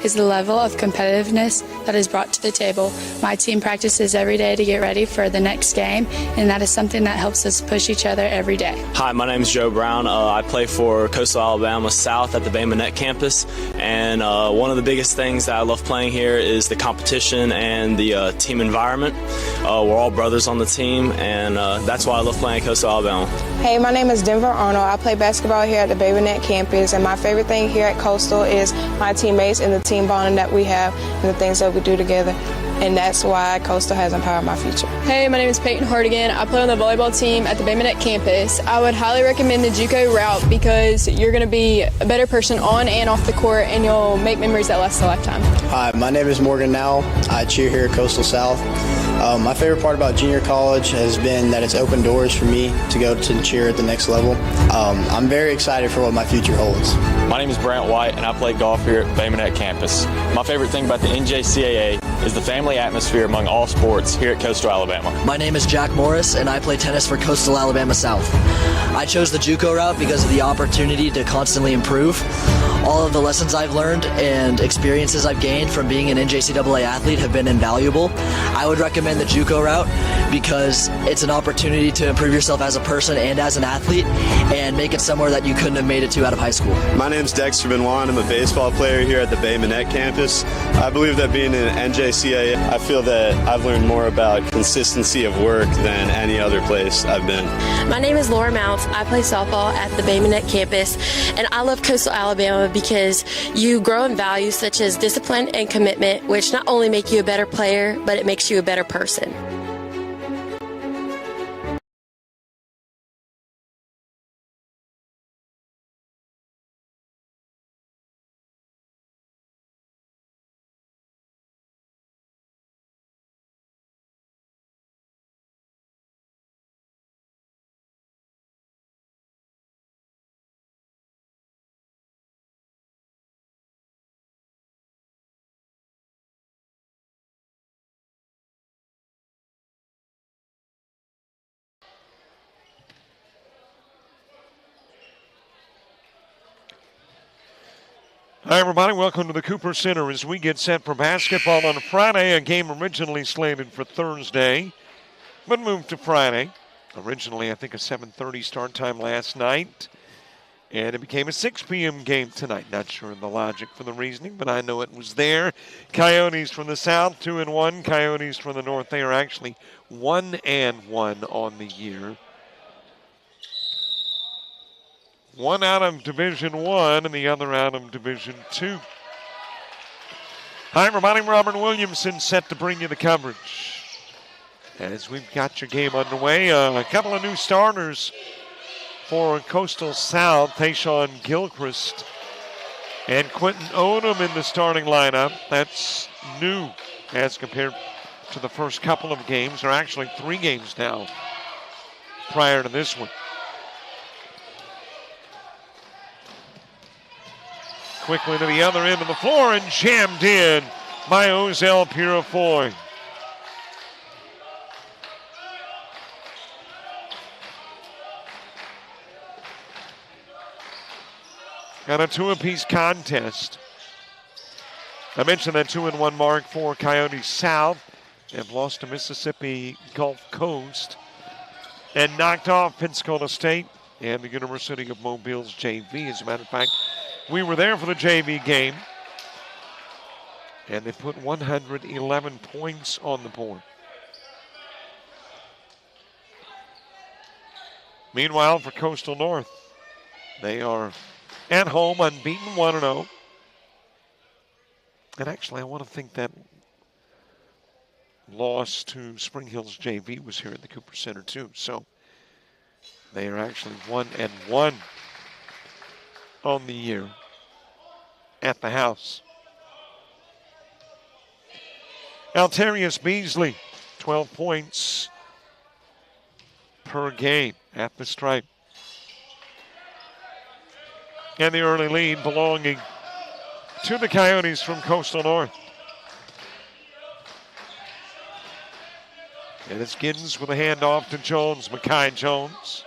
is the level of competitiveness that is brought to the table. My team practices every day to get ready for the next game, and that is something that helps us push each other every day. Hi, my name is Joe Brown. I play for Coastal Alabama South at the Bay Minette campus, and one of the biggest things that I love playing here is the competition and the team environment. We're all brothers on the team, and that's why I love playing at Coastal Alabama. Hey, my name is Denver Arnold. I play basketball here at the Bay Minette campus, and my favorite thing here at Coastal is my teammates and the team bonding that we have and the things that we do together. And that's why Coastal has empowered my future. Hey, my name is Peyton Hardigan. I play on the volleyball team at the Bay Minette campus. I would highly recommend the JUCO route because you're going to be a better person on and off the court, and you'll make memories that last a lifetime. Hi, my name is Morgan Nowell. I cheer here at Coastal South. My favorite part about junior college has been that it's opened doors for me to go to cheer at the next level. I'm very excited for what my future holds. My name is Brant White, and I play golf here at Bay Minette campus. My favorite thing about the NJCAA is the family atmosphere among all sports here at Coastal Alabama. My name is Jack Morris, and I play tennis for Coastal Alabama South. I chose the JUCO route because of the opportunity to constantly improve. All of the lessons I've learned and experiences I've gained from being an NJCAA athlete have been invaluable. I would recommend the JUCO route because it's an opportunity to improve yourself as a person and as an athlete and make it somewhere that you couldn't have made it to out of high school. My name's Dexter Benoit. I'm a baseball player here at the Bay Minette campus. I believe that being in NJCAA, I feel that I've learned more about consistency of work than any other place I've been. My name is Laura Mounts. I play softball at the Bay Minette campus, and I love Coastal Alabama because you grow in values such as discipline and commitment, which not only make you a better player, but it makes you a better person. Hi, everybody. Welcome to the Cooper Center as we get set for basketball on Friday, a game originally slated for Thursday, but moved to Friday. Originally, I think, a 7:30 start time last night, and it became a 6 p.m. game tonight. Not sure of the logic for the reasoning, but I know it was there. Coyotes from the south, 2-1. Coyotes from the north, they are actually 1-1 on the year. One out of Division I and the other out of Division II. Hi, everybody. Robert Williamson set to bring you the coverage. As we've got your game underway, a couple of new starters for Coastal South. Tayshawn Gilchrist and Quentin Odom in the starting lineup. That's new as compared to the first couple of games, or actually 3 games now prior to this one. Quickly to the other end of the floor and jammed in by Ozell Purifoy. Got a 2-apiece contest. I mentioned that 2-1 mark for Coyotes South. They've lost to Mississippi Gulf Coast and knocked off Pensacola State and the University of Mobile's JV. As a matter of fact, we were there for the JV game, and they put 111 points on the board. Meanwhile, for Coastal North, they are at home, unbeaten, 1-0. And actually, I want to think that loss to Spring Hill's JV was here at the Cooper Center, too. So they are actually 1-1 on the year at the house. Alterius Beasley, 12 points per game at the stripe. And the early lead belonging to the Coyotes from Coastal North. And it's Giddens with a handoff to Jones, Makai Jones.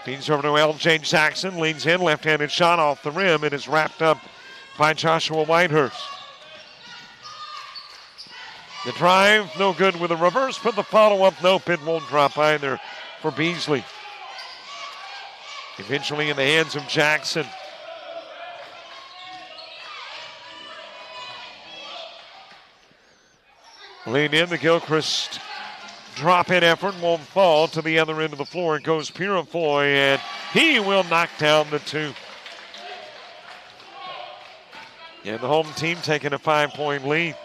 Feeds over to L.J. Jackson, leans in, left-handed shot off the rim. It is wrapped up by Joshua Whitehurst. The drive, no good with a reverse, but the follow-up, nope, it won't drop either for Beasley. Eventually in the hands of Jackson. Lean in, the Gilchrist drop-in effort won't fall to the other end of the floor. It goes Purifoy, and he will knock down the 2. And the home team taking a 5-point lead.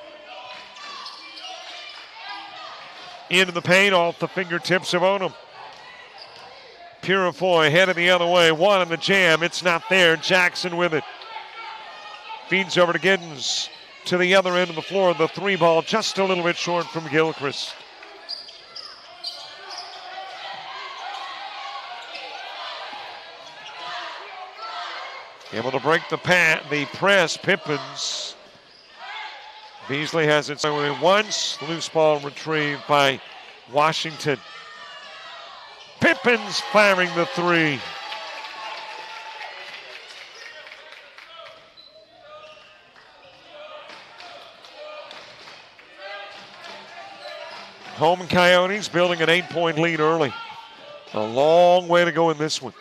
Into the paint off the fingertips of Odom. Purifoy headed the other way. 1 in the jam. It's not there. Jackson with it. Feeds over to Giddens to the other end of the floor. The 3 ball just a little bit short from Gilchrist. Able to break the press. Pippins. Beasley has it once. Loose ball retrieved by Washington. Pippins firing the 3. Home Coyotes building an 8-point lead early. A long way to go in this one.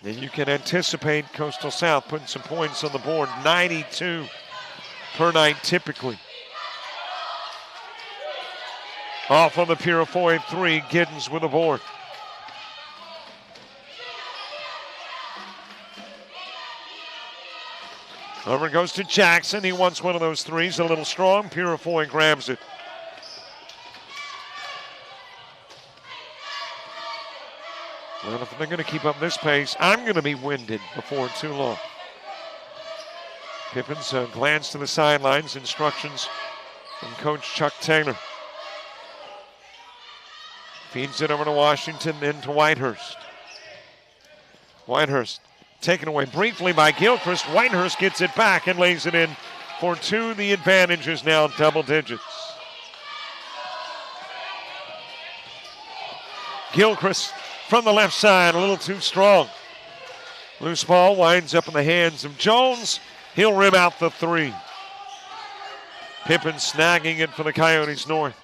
Then you can anticipate Coastal South putting some points on the board. 92 per night typically. Off on the Purifoy 3, Giddens with a board. Over goes to Jackson. He wants one of those 3s, a little strong. Purifoy grabs it. Well, if they're going to keep up this pace, I'm going to be winded before too long. Pippins glance to the sidelines. Instructions from Coach Chuck Taylor. Feeds it over to Washington, then to Whitehurst. Whitehurst taken away briefly by Gilchrist. Whitehurst gets it back and lays it in for 2. The advantage is now double digits. Gilchrist from the left side, a little too strong. Loose ball winds up in the hands of Jones. He'll rim out the 3. Pippin snagging it for the Coyotes North.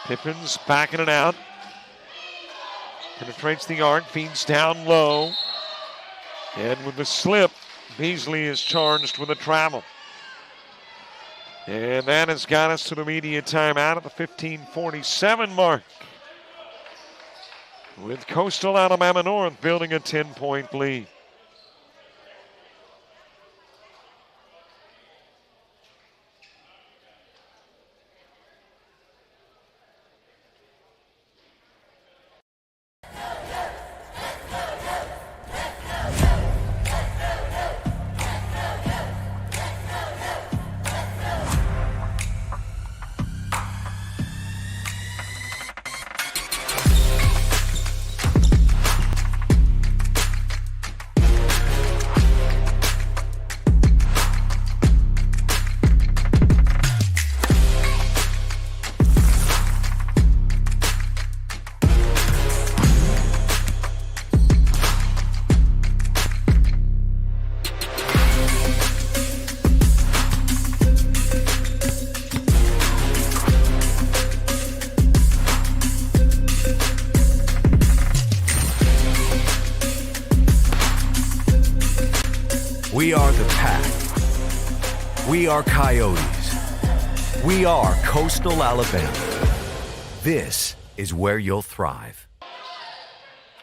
Pippins backing it out. Penetrates the arc, feeds down low. And with the slip, Beasley is charged with a travel. And that has got us to the media timeout at the 15:47 mark. With Coastal Alabama North building a 10-point lead. We are the Pack. We are Coyotes. We are Coastal Alabama. This is where you'll thrive.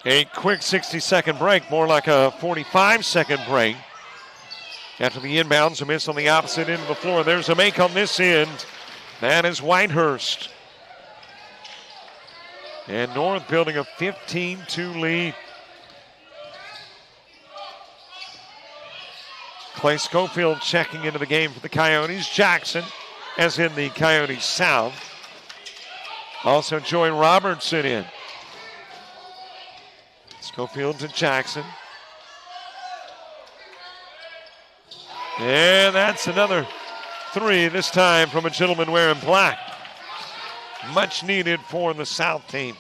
A quick 60-second break, more like a 45-second break. After the inbounds, a miss on the opposite end of the floor. There's a make on this end. That is Whitehurst. And North building a 15-2 lead. Clay Schofield checking into the game for the Coyotes. Jackson, as in the Coyotes South. Also Joy Robertson in. Schofield to Jackson. And that's another 3, this time from a gentleman wearing black. Much needed for the South team.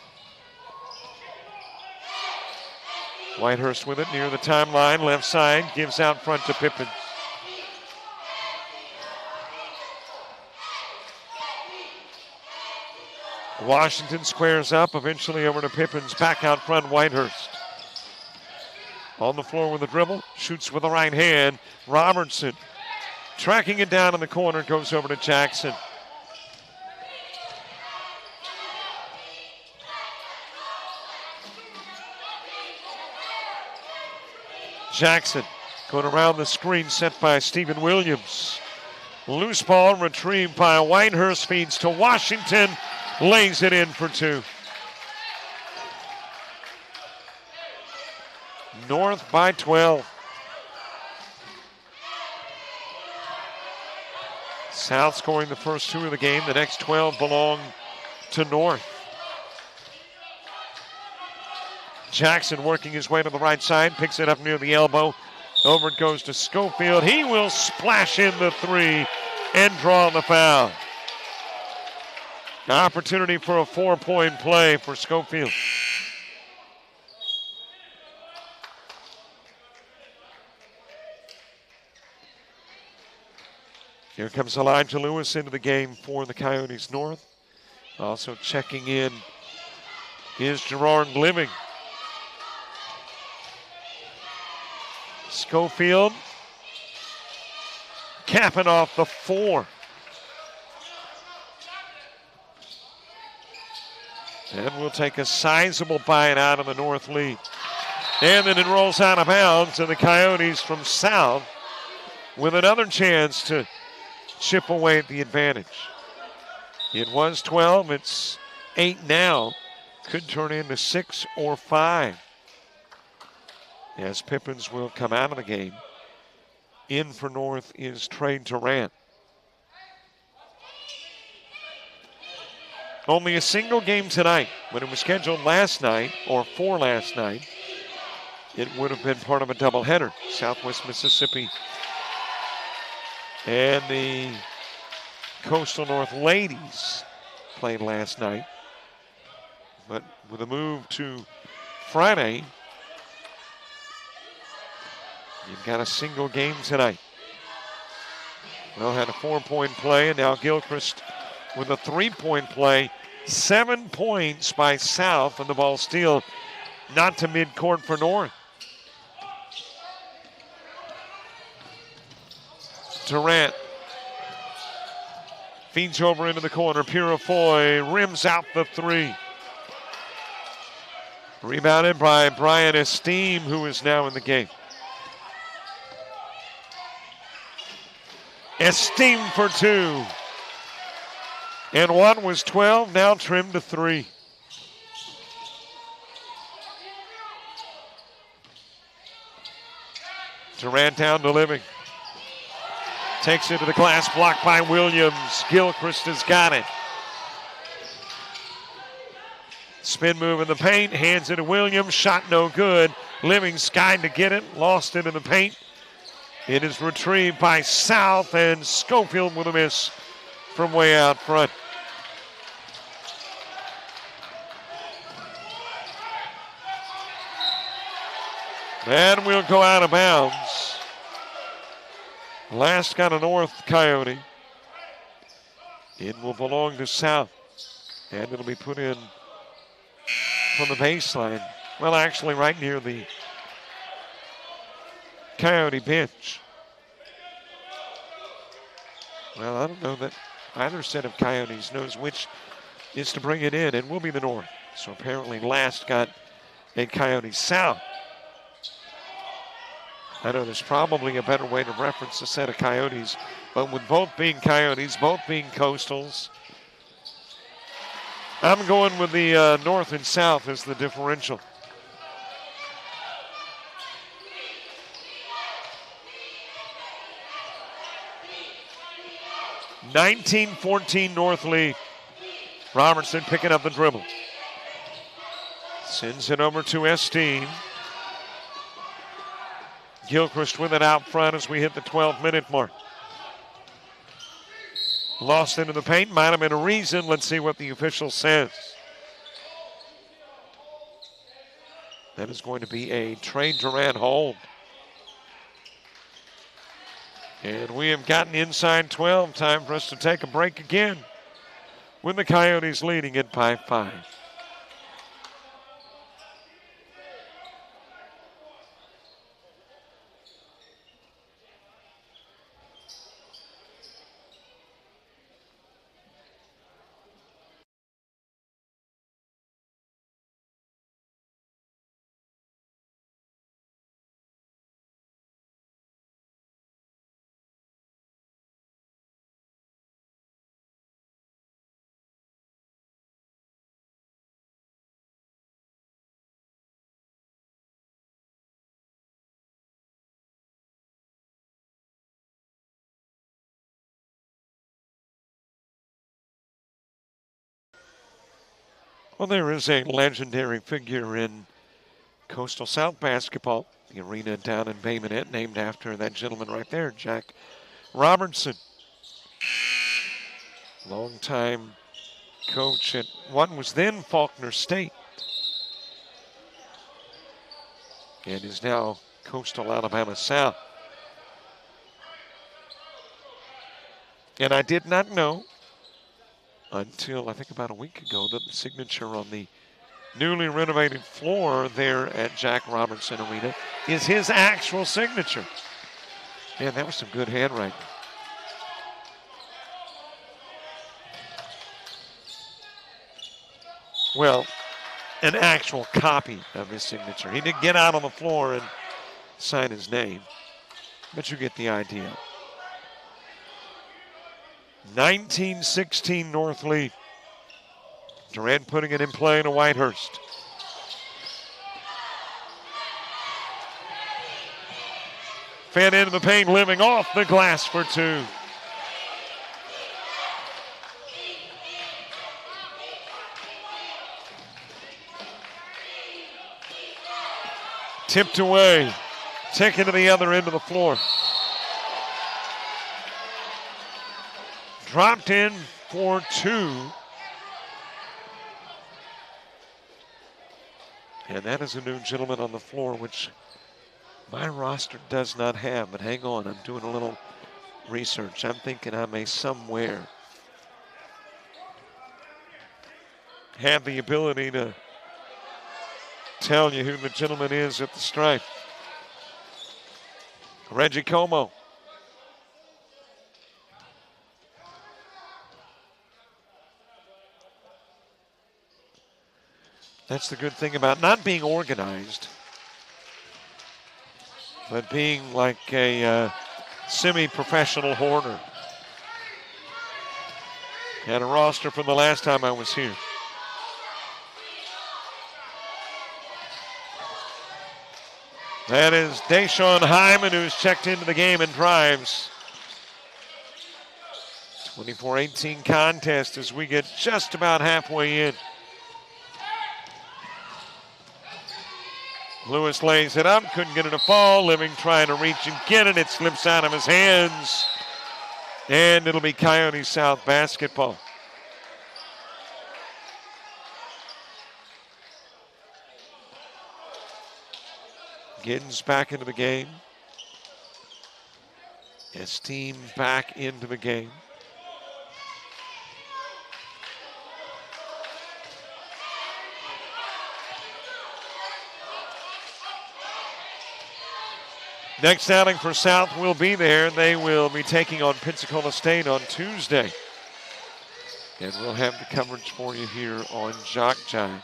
Whitehurst with it near the timeline, left side, gives out front to Pippins. Washington squares up, eventually over to Pippins, back out front, Whitehurst. On the floor with the dribble, shoots with the right hand. Robertson tracking it down in the corner, goes over to Jackson. Jackson going around the screen set by Stephen Williams. Loose ball retrieved by Whitehurst, feeds to Washington, lays it in for two. North by 12. South scoring the first two of the game. The next 12 belong to North. Jackson working his way to the right side, picks it up near the elbow. Over it goes to Schofield. He will splash in the three and draw the foul. An opportunity for a 4-point play for Schofield. Here comes Elijah Lewis into the game for the Coyotes North. Also checking in is Gerard Living. Schofield capping off the 4. And we'll take a sizable bite out of the North lead. And then it rolls out of bounds, and the Coyotes from South with another chance to chip away at the advantage. It was 12, it's 8 now. Could turn into 6 or 5. As Pippins will come out of the game. In for North is Trey Durant. Only a single game tonight. When it was scheduled last night, or for last night, it would have been part of a doubleheader. Southwest Mississippi and the Coastal North ladies played last night. But with a move to Friday, you've got a single game tonight. Well, had a 4-point play, and now Gilchrist with a 3-point play. 7 points by South, and the ball still not to midcourt for North. Durant feeds over into the corner. Purifoy rims out the 3. Rebounded by Brian Esteem, who is now in the game. Esteem for 2. And one was 12, now trimmed to 3. Durant down to Living. Takes it to the glass, blocked by Williams. Gilchrist has got it. Spin move in the paint, hands it to Williams. Shot no good. Living skied to get it, lost it in the paint. It is retrieved by South, and Schofield with a miss from way out front. And we'll go out of bounds. Last got a North Coyote. It will belong to South. And it'll be put in from the baseline. Well, actually right near the Coyote bench. Well, I don't know that either set of Coyotes knows which is to bring it in. It will be the North. So apparently last got a Coyote South. I know there's probably a better way to reference a set of Coyotes, but with both being Coyotes, both being Coastals, I'm going with the North and South as the differential. (19-14) North lead. Robertson picking up the dribble. Sends it over to Esteem. Gilchrist with it out front as we hit the 12-minute mark. Lost into the paint. Might have been a reason. Let's see what the official says. That is going to be a Trey Durant hold. And we have gotten inside 12. Time for us to take a break again with the Coyotes leading it by 5. Well, there is a legendary figure in Coastal South basketball, the arena down in Bay Minette, named after that gentleman right there, Jack Robertson. Longtime coach at what was then Faulkner State, and is now Coastal Alabama South. And I did not know until I think about a week ago that the signature on the newly renovated floor there at Jack Robertson Arena is his actual signature. Man, that was some good handwriting. Well, an actual copy of his signature. He didn't get out on the floor and sign his name, but you get the idea. 1916 North lead. Durant putting it in play to Whitehurst. Fed into the paint, living off the glass for 2. Tipped away, taken to the other end of the floor. Dropped in for 2. And that is a new gentleman on the floor, which my roster does not have. But hang on, I'm doing a little research. I'm thinking I may somewhere have the ability to tell you who the gentleman is at the stripe. Reggie Como. That's the good thing about not being organized, but being like a semi-professional hoarder. Had a roster from the last time I was here. That is Deshaun Hyman, who's checked into the game and drives. 24-18 contest as we get just about halfway in. Lewis lays it up, couldn't get it to fall. Living trying to reach and get it. It slips out of his hands. And it'll be Coyote South basketball. Giddens back into the game. Esteem back into the game. Next outing for South will be there. They will be taking on Pensacola State on Tuesday. And we'll have the coverage for you here on JockJive.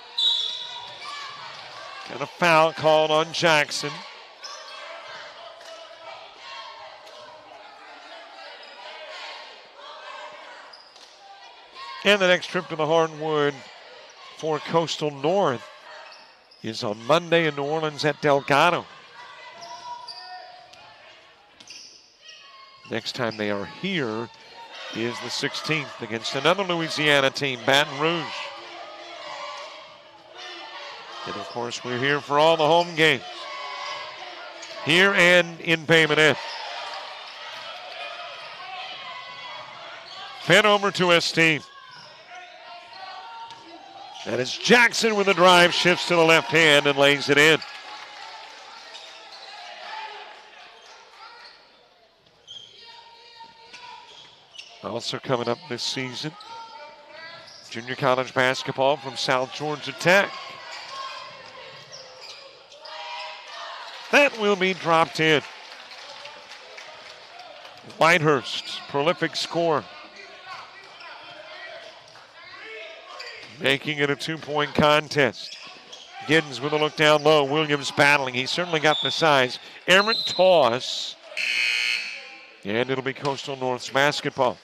Got a foul called on Jackson. And the next trip to the Hardwood for Coastal North is on Monday in New Orleans at Delgado. Next time they are here is the 16th against another Louisiana team, Baton Rouge. And of course, we're here for all the home games, here and in Bay Minette. Fed over to Esteem. That is Jackson with a drive, shifts to the left hand and lays it in. Also coming up this season, junior college basketball from South Georgia Tech. That will be dropped in. Whitehurst, prolific scorer. Making it a 2-point contest. Giddens with a look down low. Williams battling. He certainly got the size. Errant toss. And it'll be Coastal North's basketball.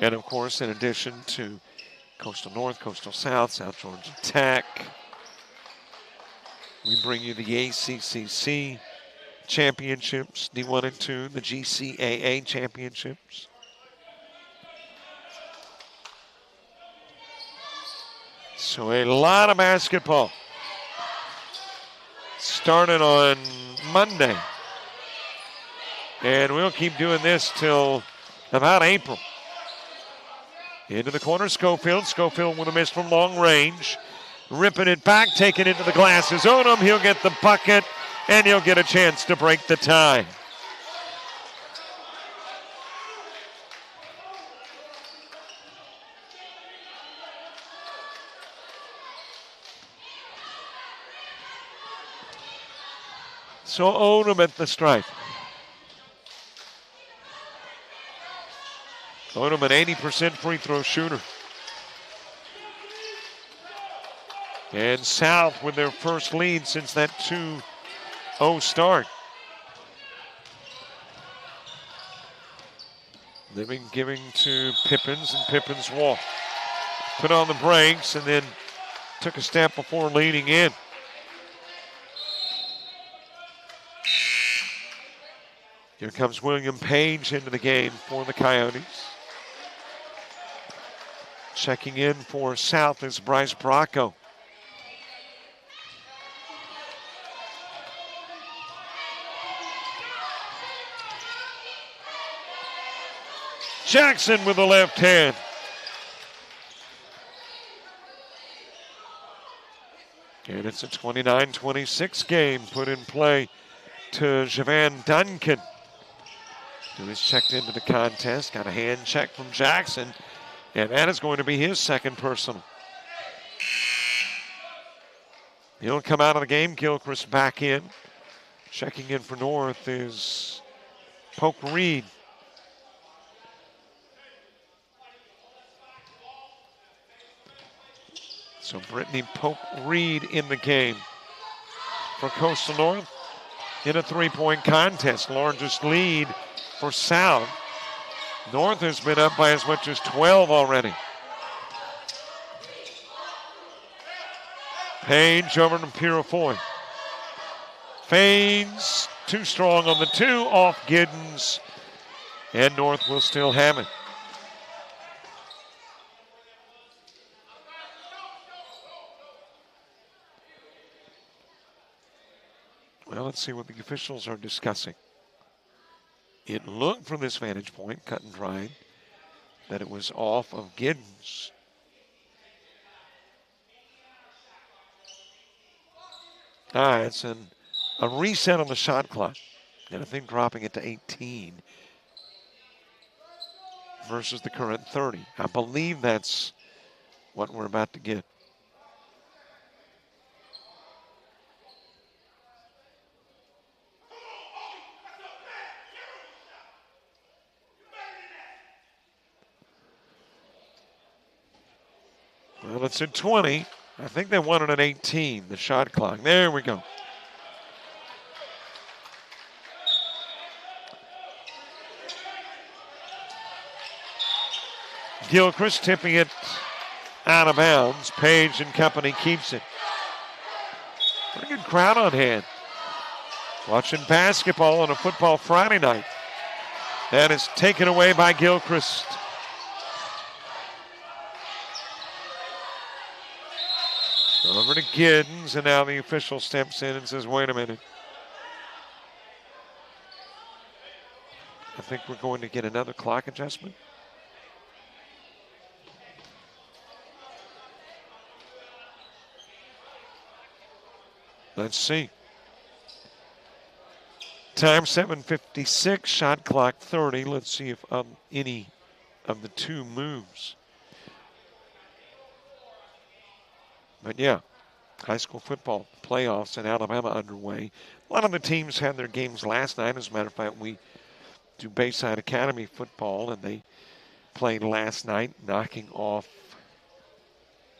And of course, in addition to Coastal North, Coastal South, South Georgia Tech, we bring you the ACCC championships, D1 and 2, the GCAA championships. So a lot of basketball. Started on Monday. And we'll keep doing this till about April. Into the corner, Schofield. Schofield with a miss from long range. Ripping it back, taking it to the glass is Odom. He'll get the bucket, and he'll get a chance to break the tie. So Odom at the stripe. Odom an 80% free throw shooter. And South with their first lead since that 2-0 start. Living giving to Pippins, and Pippins walked. Put on the brakes and then took a step before leading in. Here comes William Page into the game for the Coyotes. Checking in for South is Bryce Bracco. Jackson with the left hand. And it's a 29-26 game put in play to Javan Duncan, who is checked into the contest. Got a hand check from Jackson, and that is going to be his second personal. He'll come out of the game. Gilchrist back in. Checking in for North is Poke Reed. So Brittany Pope Reed in the game for Coastal North in a 3-point contest. Largest lead for South. North has been up by as much as 12 already. Page over to Purifoy. Fades, too strong on the 2, off Giddens, and North will still have it. Well, let's see what the officials are discussing. It looked from this vantage point, cut and dried, that it was off of Giddens. It's a reset on the shot clock. And I think dropping it to 18 versus the current 30. I believe that's what we're about to get. Well, it's at 20. I think they want it at 18, the shot clock. There we go. Gilchrist tipping it out of bounds. Page and company keeps it. Pretty good crowd on hand. Watching basketball on a football Friday night. That is taken away by Gilchrist. Over to Giddens, and now the official steps in and says, wait a minute. I think we're going to get another clock adjustment. Let's see. Time 7:56, shot clock 30. Let's see if any of the two moves. But yeah, high school football playoffs in Alabama underway. A lot of the teams had their games last night. As a matter of fact, we do Bayside Academy football, and they played last night, knocking off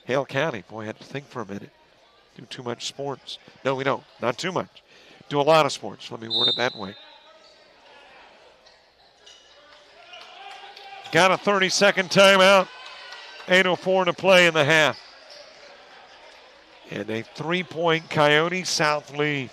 Hale County. Boy, I had to think for a minute. Do too much sports. No, we don't. Not too much. Do a lot of sports. Let me word it that way. Got a 30-second timeout. 8:04 to play in the half. And a 3-point Coyote South lead.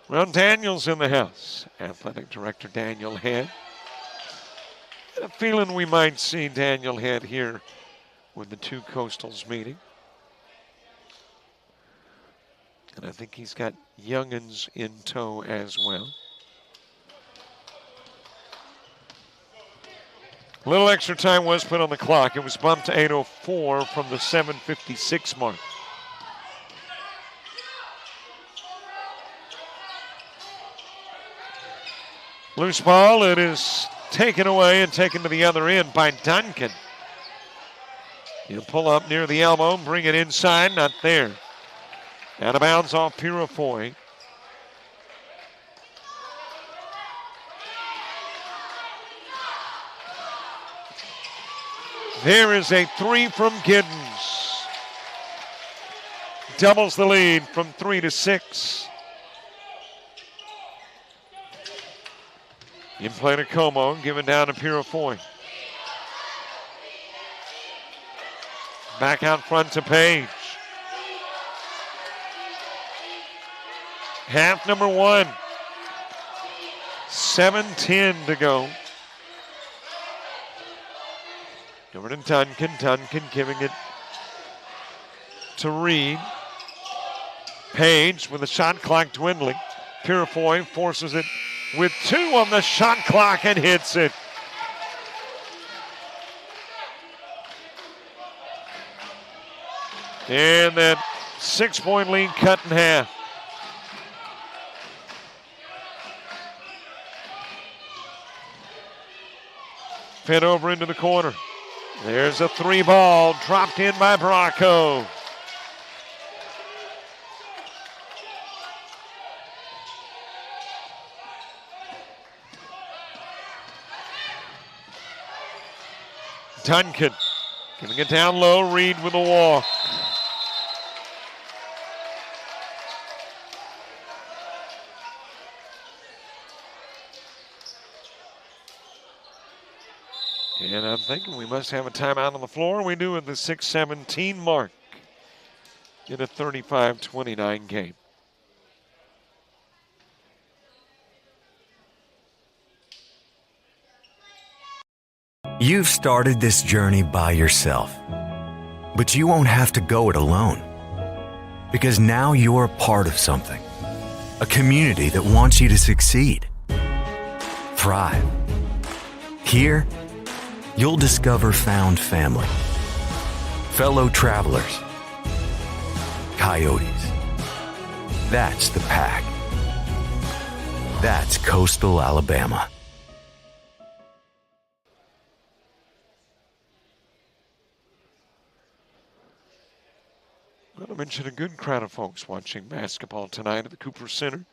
Well, Daniel's in the house. Athletic Director Daniel Head. I have a feeling we might see Daniel Head here when the two Coastals meeting. And I think he's got young'uns in tow as well. A little extra time was put on the clock. It was bumped to 8:04 from the 7:56 mark. Loose ball, it is taken away and taken to the other end by Duncan. He'll pull up near the elbow, bring it inside, not there. Out of bounds off Purifoy. There is a three from Giddens. Doubles the lead from 3 to 6. In play to Como, given down to Purifoy. Back out front to Page. Half number one. 7:10 to go. Over to Duncan. Duncan giving it to Reed. Page with the shot clock dwindling. Purifoy forces it with 2 on the shot clock and hits it. And that 6-point lead cut in half. Fed over into the corner. There's a 3-ball dropped in by Bracco. Duncan giving it down low. Reed with a walk. And I'm thinking we must have a timeout on the floor. We do at the 6:17 mark in a 35-29 game. You've started this journey by yourself, but you won't have to go it alone, because now you're a part of something, a community that wants you to succeed, thrive. Here, you'll discover found family, fellow travelers, Coyotes. That's the Pack. That's Coastal Alabama. Well, I mentioned a good crowd of folks watching basketball tonight at the Cooper Center.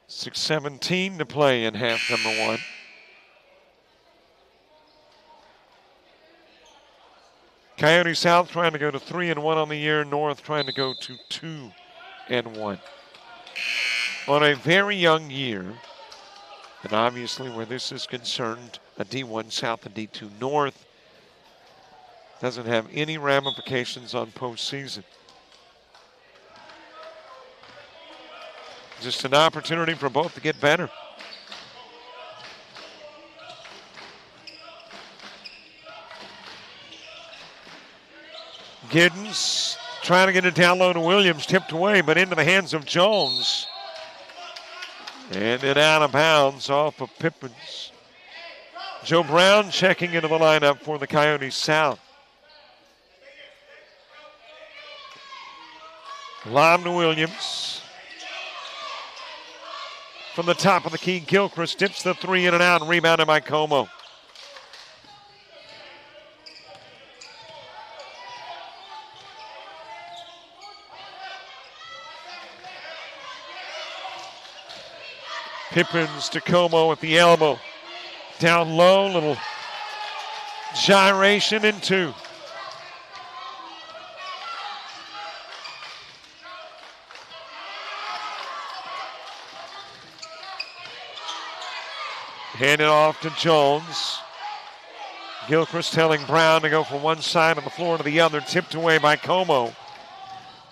6:17 to play in half number one. Coyote South trying to go to 3-1 on the year. North trying to go to 2-1. On a very young year, and obviously where this is concerned, a D1 South and D2 North. Doesn't have any ramifications on postseason. Just an opportunity for both to get better. Giddens trying to get it down low to Williams, tipped away, but into the hands of Jones. And then out of bounds off of Pippins. Joe Brown checking into the lineup for the Coyotes South. Lob to Williams. From the top of the key, Gilchrist dips the three in and out and rebounded by Como. Pippins to Como at the elbow. Down low, little gyration and two. Hand it off to Jones. Gilchrist telling Brown to go from one side of the floor to the other, tipped away by Como.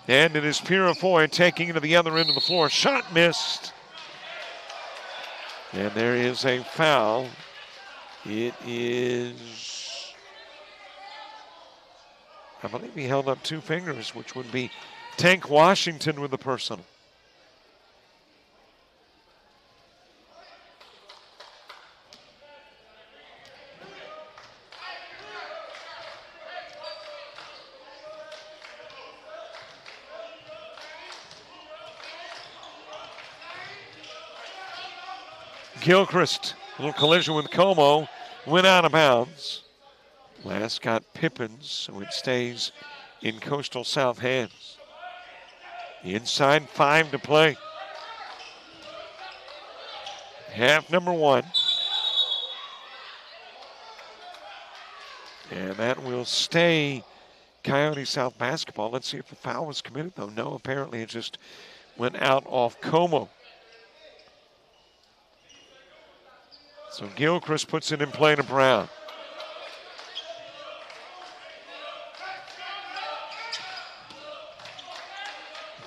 And it is Purifoy taking it to the other end of the floor. Shot missed. And there is a foul. It is, I believe he held up two fingers, which would be Tank Washington with the personal. Gilchrist, a little collision with Como, went out of bounds. Last got Pippins, so it stays in Coastal South hands. Inside 5 to play. Half number 1. And that will stay Coyote South basketball. Let's see if a foul was committed, though. No, apparently it just went out off Como. So Gilchrist puts it in play to Brown.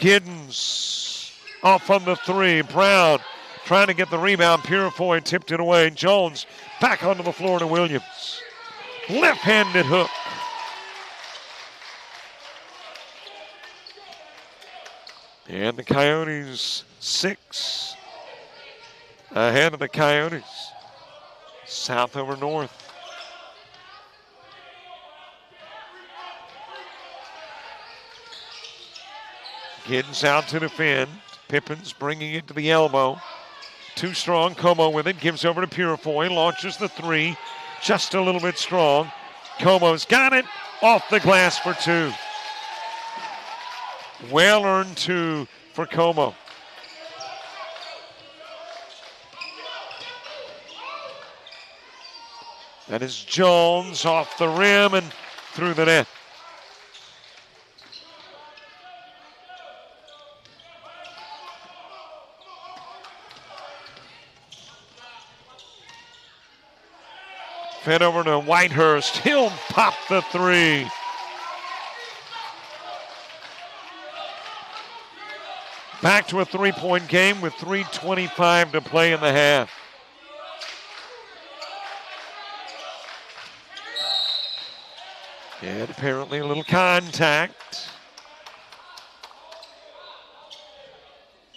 Giddens off on the three. Brown trying to get the rebound. Purifoy tipped it away. Jones back onto the floor to Williams. Left-handed hook. And the Coyotes 6 ahead of the Coyotes. South over North. Giddens out to defend. Pippins bringing it to the elbow. Too strong. Como with it. Gives over to Purifoy. Launches the three. Just a little bit strong. Como's got it. Off the glass for two. Well earned two for Como. That is Jones off the rim and through the net. Fed over to Whitehurst. He'll pop the three. Back to a three-point game with 3:25 to play in the half. And apparently a little contact.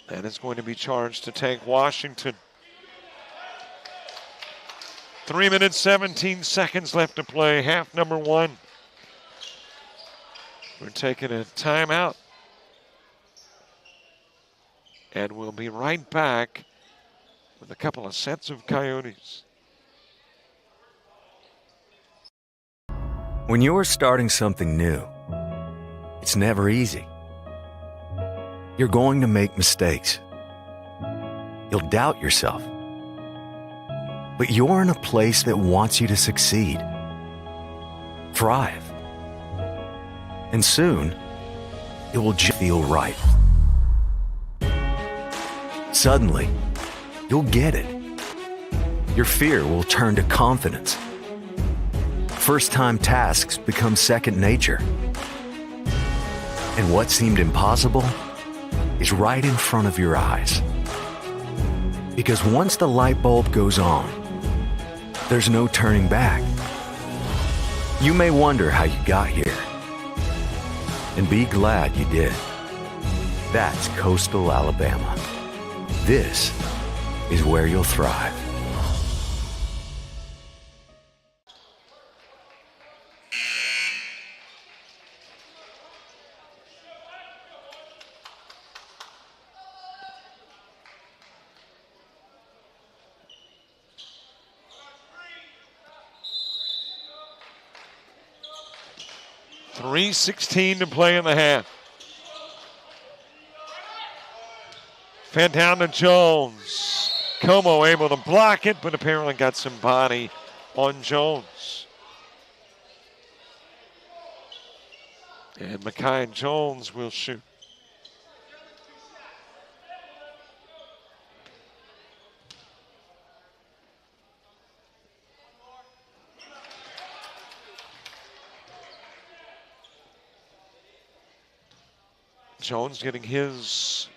That is going to be charged to Tank Washington. 3 minutes, 17 seconds left to play, half number 1. We're taking a timeout. And we'll be right back with a couple of sets of Coyotes. When you're starting something new, it's never easy. You're going to make mistakes. You'll doubt yourself. But you're in a place that wants you to succeed, thrive. And soon, it will just feel right. Suddenly, you'll get it. your fear will turn to confidence. First-time tasks become second nature. And what seemed impossible is right in front of your eyes. Because once the light bulb goes on, there's no turning back. You may wonder how you got here, and be glad you did. That's Coastal Alabama. This is where you'll thrive. .316 to play in the half. Fed down to Jones. Como able to block it, but apparently got some body on Jones. And Mekhi Jones will shoot. Jones getting his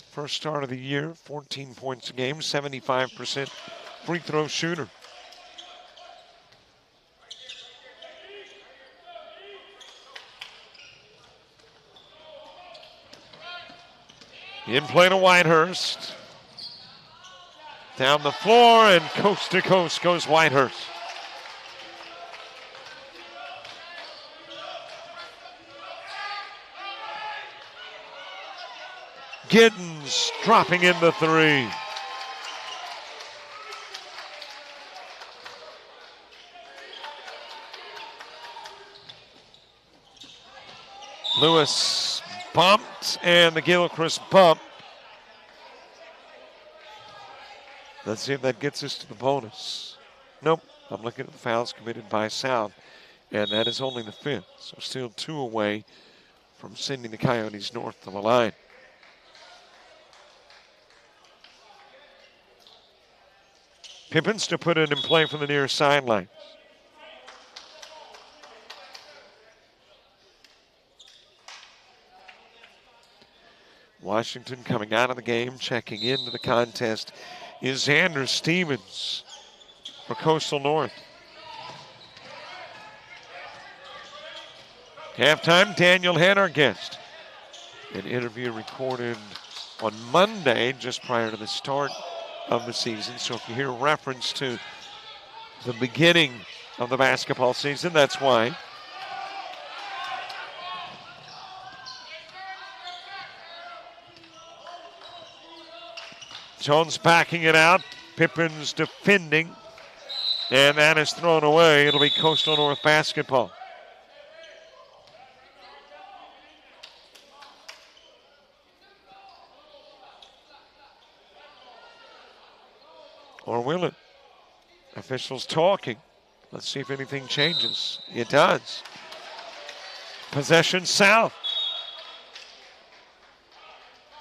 first start of the year, 14 points a game, 75% free throw shooter. In play to Whitehurst. Down the floor and coast to coast goes Whitehurst. Giddens dropping in the three. Lewis bumped and the Gilchrist bump. Let's see if that gets us to the bonus. Nope, I'm looking at the fouls committed by South, and that is only the fifth. So still 2 away from sending the Coyotes north to the line. Pippins to put it in play from the near sideline. Washington coming out of the game, checking into the contest is Xander Stevens for Coastal North. Halftime, Daniel had our guest. An interview recorded on Monday, just prior to the start of the season. So if you hear reference to the beginning of the basketball season, that's why. Jones backing it out. Pippins defending. And that is thrown away. It'll be Coastal North basketball. Or will it? Officials talking. Let's see if anything changes. It does. Possession South.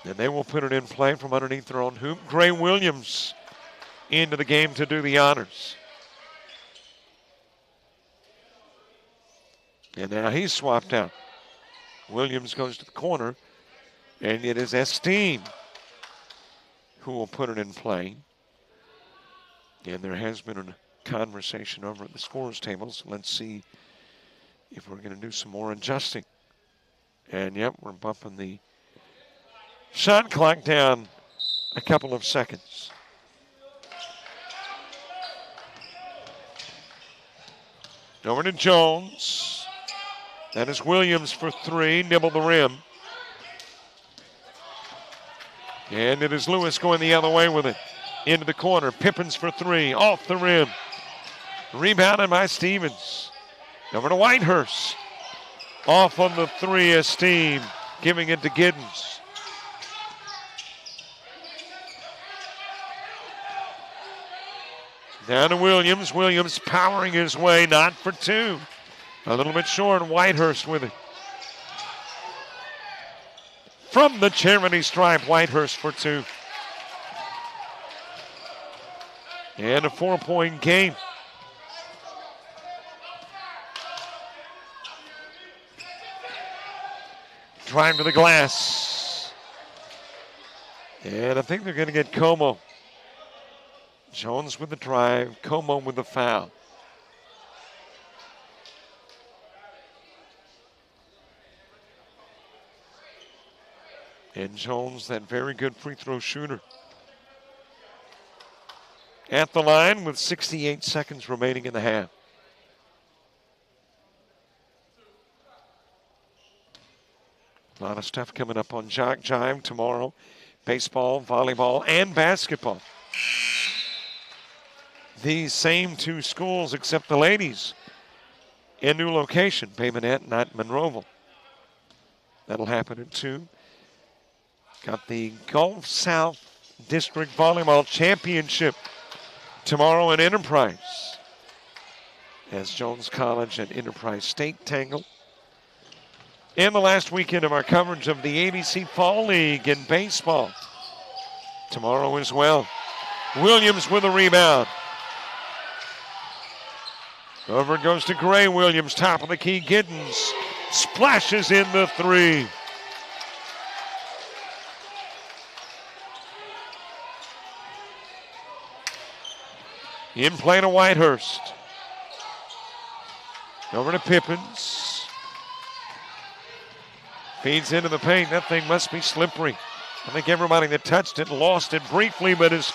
And they will put it in play from underneath their own hoop. Gray Williams into the game to do the honors. And now he's swapped out. Williams goes to the corner. And it is Esteem who will put it in play. And there has been a conversation over at the scores tables. Let's see if we're going to do some more adjusting. And yep, we're bumping the shot clock down a couple of seconds. Over to Jones. That is Williams for 3, nibble the rim. And it is Lewis going the other way with it. Into the corner, Pippins for 3, off the rim. Rebounded by Stevens. Over to Whitehurst. Off on the 3, Esteem, giving it to Giddens. Down to Williams. Williams powering his way, not for 2. A little bit short, Whitehurst with it. From the charity stripe, Whitehurst for 2. And a 4-point game. Drive to the glass. And I think they're going to get Como. Jones with the drive, Como with the foul. And Jones, that very good free throw shooter. At the line with 68 seconds remaining in the half. A lot of stuff coming up on JockJive tomorrow. Baseball, volleyball, and basketball. These same two schools, except the ladies, in new location. Bay Minette, not Monroeville. That'll happen at 2. Got the Gulf South District Volleyball Championship tomorrow in Enterprise, as Jones College and Enterprise State tangle. And the last weekend of our coverage of the ABC Fall League in baseball tomorrow as well. Williams with a rebound. Over it goes to Gray. Williams, top of the key. Giddens splashes in the 3. In play to Whitehurst. Over to Pippins. Feeds into the paint. That thing must be slippery. I think everybody that touched it lost it briefly, but as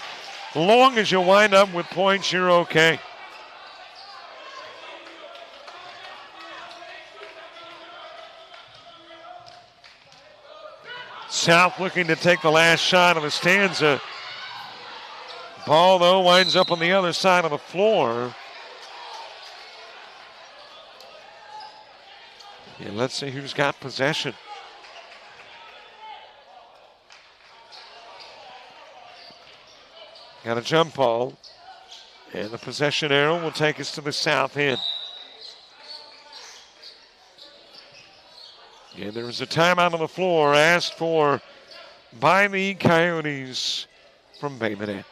long as you wind up with points, you're okay. South looking to take the last shot of the stanza. Ball, though, winds up on the other side of the floor. And let's see who's got possession. Got a jump ball. And the possession arrow will take us to the south end. And there was a timeout on the floor asked for by the Coyotes from Bay Minette.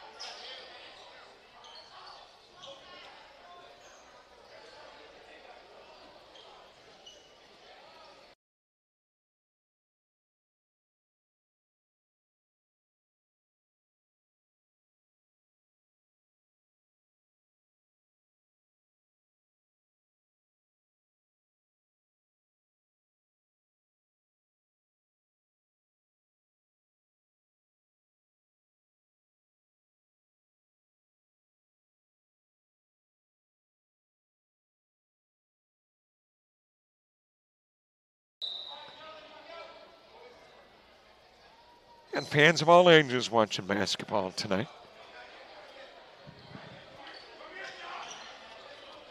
And fans of all ages watching basketball tonight.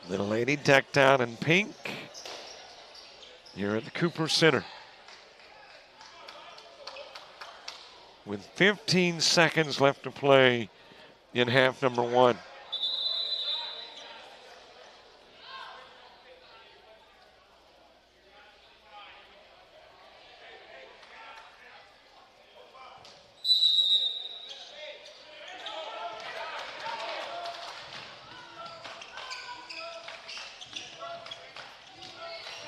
Little lady decked out in pink here at the Cooper Center. With 15 seconds left to play in half number 1.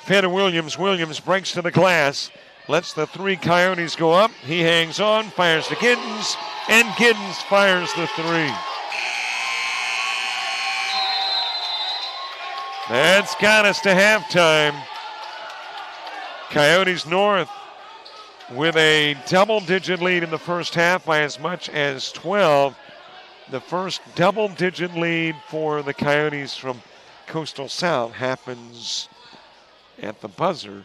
Peter Williams. Williams breaks to the glass. Lets the 3 Coyotes go up. He hangs on, fires to Giddens, and Giddens fires the 3. That's got us to halftime. Coyotes North with a double-digit lead in the first half by as much as 12. The first double-digit lead for the Coyotes from Coastal South happens at the buzzer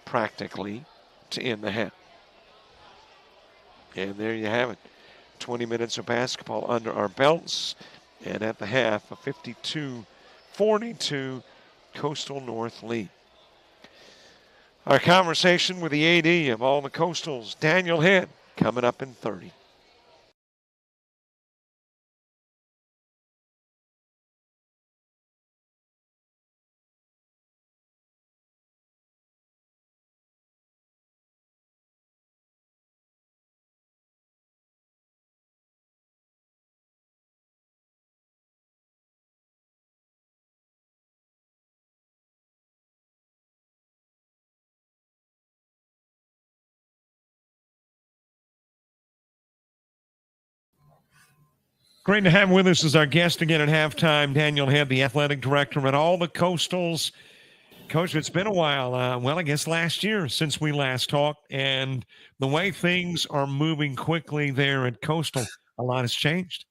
practically to end the half. And there you have it. 20 minutes of basketball under our belts. And at the half, a 52-42 Coastal North lead. Our conversation with the AD of all the Coastals, Daniel Head, coming up in 30. Great to have with us as our guest again at halftime, Daniel Head, the athletic director at all the Coastals. Coach, it's been a while. I guess last year since we last talked, and the way things are moving quickly there at Coastal, a lot has changed.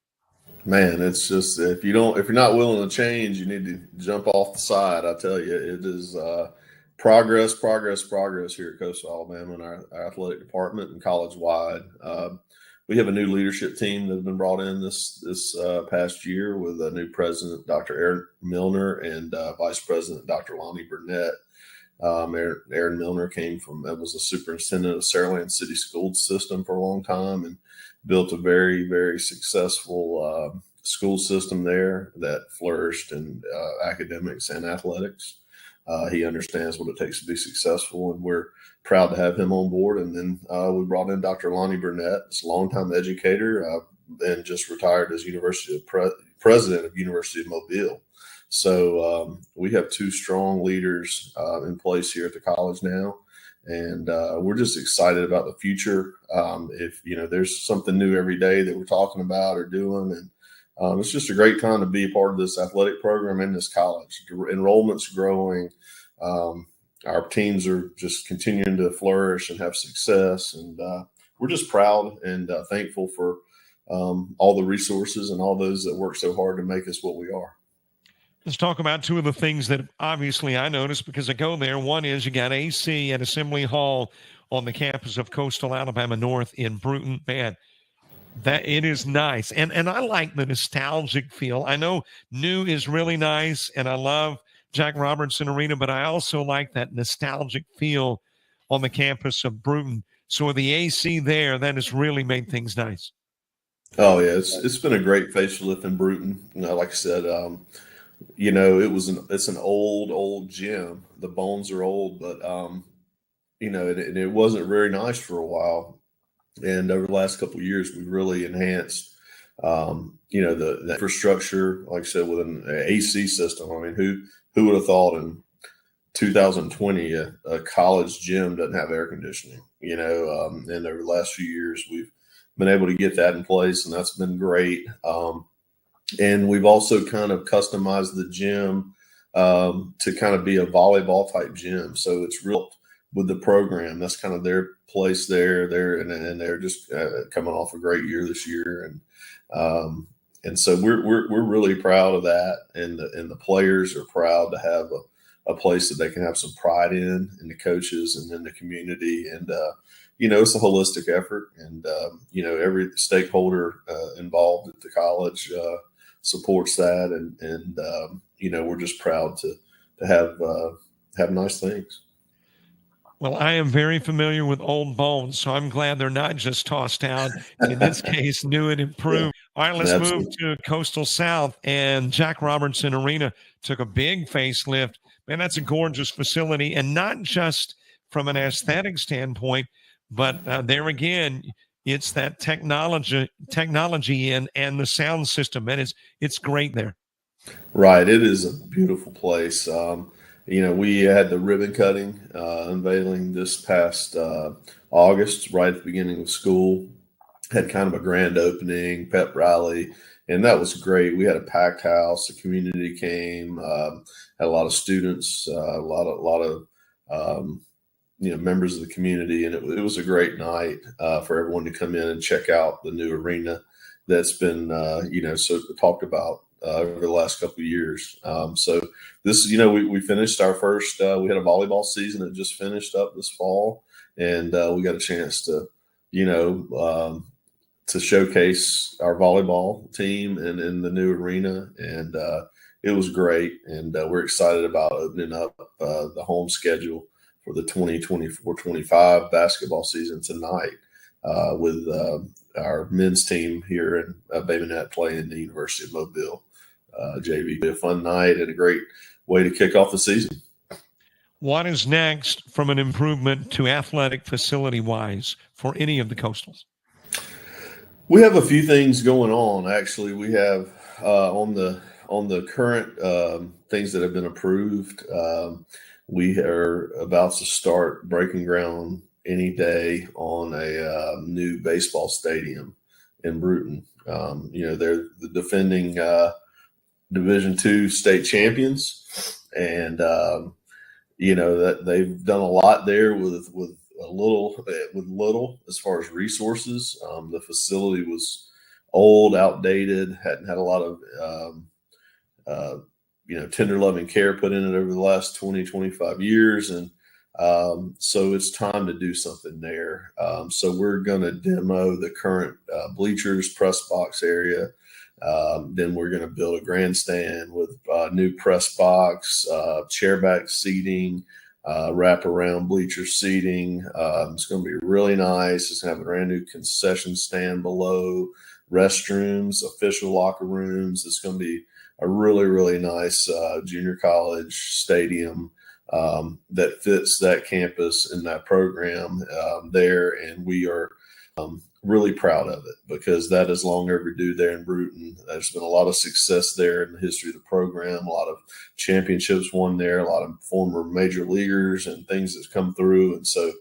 Man, it's just if you're not willing to change, you need to jump off the side. I tell you, it is progress here at Coastal Alabama in our athletic department and college wide. We have a new leadership team that has been brought in this past year with a new president, Dr. Aaron Milner, and vice president, Dr. Lonnie Burnett. Aaron Milner was a superintendent of Saraland City School System for a long time and built a very, very successful school system there that flourished in academics and athletics. He understands what it takes to be successful, and we're proud to have him on board. And then we brought in Dr. Lonnie Burnett, a longtime educator, and just retired as president of University of Mobile. So we have two strong leaders in place here at the college now, and we're just excited about the future. If there's something new every day that we're talking about or doing, and it's just a great time to be a part of this athletic program in this college. Enrollment's growing. Our teams are just continuing to flourish and have success, and we're just proud and thankful for all the resources and all those that work so hard to make us what we are. Let's talk about two of the things that obviously I noticed because I go there. One is you got AC at Assembly Hall on the campus of Coastal Alabama North in Bruton. Man, that it is nice. And I like the nostalgic feel. I know new is really nice, and I love Jack Robertson Arena, but I also like that nostalgic feel on the campus of Bruton. So with the AC there, that has really made things nice. Oh, yeah. It's been a great facelift in Bruton. Like I said, it's an old gym. The bones are old, but it wasn't very nice for a while. And over the last couple of years, we've really enhanced, the infrastructure. Like I said, with an AC system. I mean, who would have thought in 2020 a college gym doesn't have air conditioning? And over the last few years, we've been able to get that in place, and that's been great. And we've also kind of customized the gym to kind of be a volleyball type gym. So it's real with the program. That's kind of their place there. And they're just coming off a great year this year. And so we're really proud of that. And the players are proud to have a place that they can have some pride in the coaches and in the community. And, it's a holistic effort. And, every stakeholder involved at the college supports that, and we're just proud to have nice things. Well, I am very familiar with old bones, so I'm glad they're not just tossed out. In this case, new and improved. All right, let's move to Coastal South, and Jack Robertson Arena took a big facelift. Man, that's a gorgeous facility, and not just from an aesthetic standpoint, but there again, it's that technology in and the sound system, and it's great there. Right, it is a beautiful place. We had the ribbon cutting unveiling this past August, right at the beginning of school. Had kind of a grand opening, pep rally, and that was great. We had a packed house. The community came, had a lot of students, a lot of members of the community, and it was a great night for everyone to come in and check out the new arena that's been so talked about over the last couple of years. So this, we finished our first. We had a volleyball season that just finished up this fall, and we got a chance to to showcase our volleyball team in the new arena, and it was great. And we're excited about opening up the home schedule for the 2024-25 basketball season tonight with our men's team here in Bay Minette playing the University of Mobile JV. A fun night and a great way to kick off the season. What is next from an improvement to athletic facility-wise for any of the Coastals? We have a few things going on. Actually, we have on the current things that have been approved. We are about to start breaking ground any day on a new baseball stadium in Bruton. They're the defending Division II state champions, and that they've done a lot there with little as far as resources. The facility was old, outdated, hadn't had a lot of tender loving care put in it over the last 20, 25 years. And so it's time to do something there. So we're going to demo the current bleachers, press box area. Then we're going to build a grandstand with new press box, chairback seating, wraparound bleacher seating. It's going to be really nice. It's going to have a brand new concession stand below, restrooms, official locker rooms. It's going to be a really, really nice junior college stadium that fits that campus and that program there. And we are really proud of it because that is long overdue there in Bruton. There's been a lot of success there in the history of the program, a lot of championships won there, a lot of former major leaguers and things that's come through. And so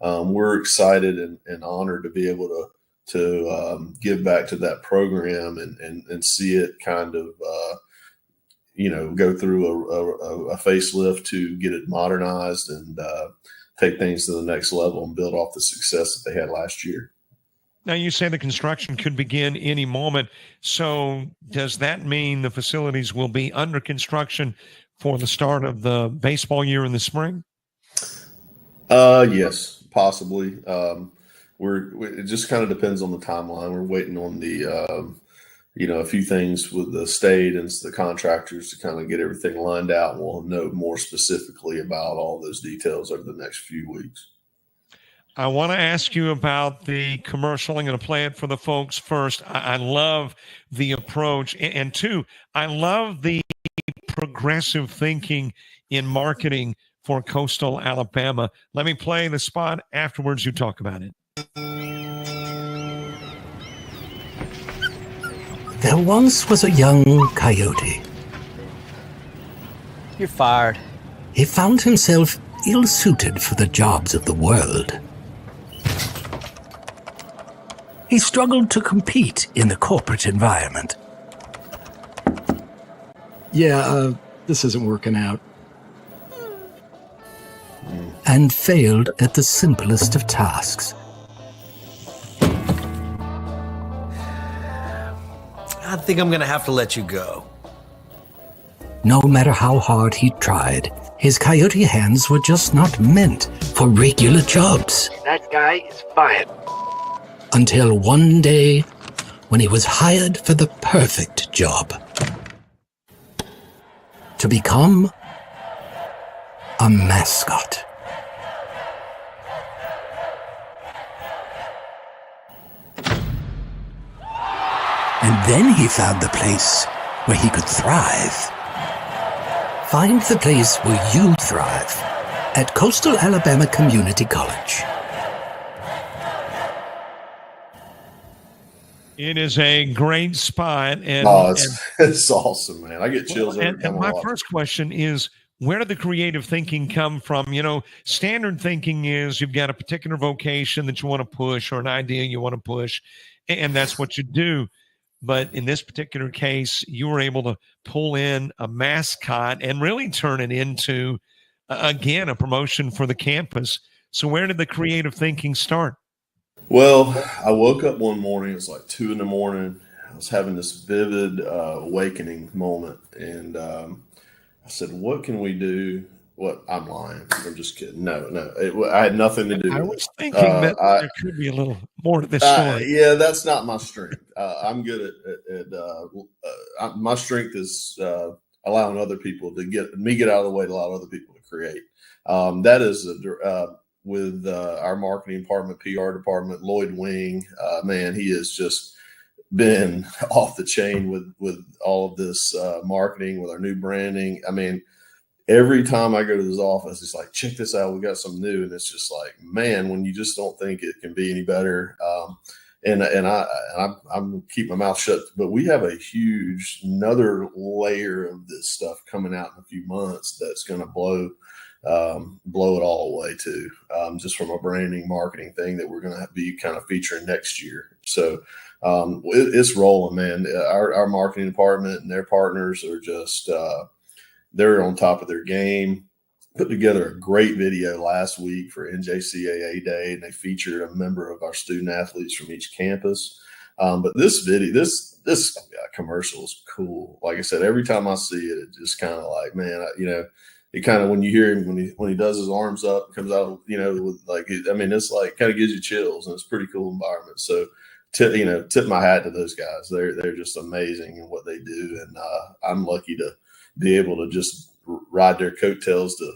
we're excited and honored to be able to give back to that program and see it kind of go through a facelift to get it modernized and take things to the next level and build off the success that they had last year. Now, you say the construction could begin any moment. So does that mean the facilities will be under construction for the start of the baseball year in the spring? Yes, possibly. It just kind of depends on the timeline. We're waiting on the a few things with the state and the contractors to kind of get everything lined out. We'll know more specifically about all those details over the next few weeks. I want to ask you about the commercial. I'm going to play it for the folks first. I love the approach. And two, I love the progressive thinking in marketing for Coastal Alabama. Let me play the spot. Afterwards, you talk about it. There once was a young coyote. You're fired. He found himself ill-suited for the jobs of the world. He struggled to compete in the corporate environment. This isn't working out. And failed at the simplest of tasks. I think I'm going to have to let you go. No matter how hard he tried, his coyote hands were just not meant for regular jobs. That guy is fired. Until one day, when he was hired for the perfect job. To become a mascot. And then he found the place where he could thrive. Find the place where you thrive at Coastal Alabama Community College. It is a great spot. And, it's awesome, man. I get chills every time. And my first question is, where did the creative thinking come from? Standard thinking is you've got a particular vocation that you want to push or an idea you want to push, and that's what you do. But in this particular case, you were able to pull in a mascot and really turn it into, again, a promotion for the campus. So where did the creative thinking start? Well, I woke up one morning. It was like 2 a.m. I was having this vivid awakening moment. And I said, what can we do? What? I'm lying. I'm just kidding. No. I had nothing to do with it. I was thinking that there could be a little more to this story. Yeah, that's not my strength. I'm good at my strength is allowing other people to get out of the way to allow other people to create. That is with our marketing department, PR department, Lloyd Wing. Man, he has just been off the chain with all of this marketing, with our new branding. I mean, every time I go to his office, it's like, check this out. We got something new. And it's just like, man, when you just don't think it can be any better. And I'm keeping my mouth shut, but we have another layer of this stuff coming out in a few months that's going to blow blow it all away too, just from a branding marketing thing that we're going to be kind of featuring next year. So it's rolling, man. Our marketing department and their partners are just they're on top of their game. Put together a great video last week for NJCAA Day, and they featured a member of our student athletes from each campus. But this commercial is cool. Like I said, every time I see it, it just kind of like, man, it kind of, when you hear him, when he does his arms up, comes out, with like, it's like kind of gives you chills, and it's a pretty cool environment. So, tip my hat to those guys. They're just amazing in what they do, and I'm lucky to be able to just ride their coattails to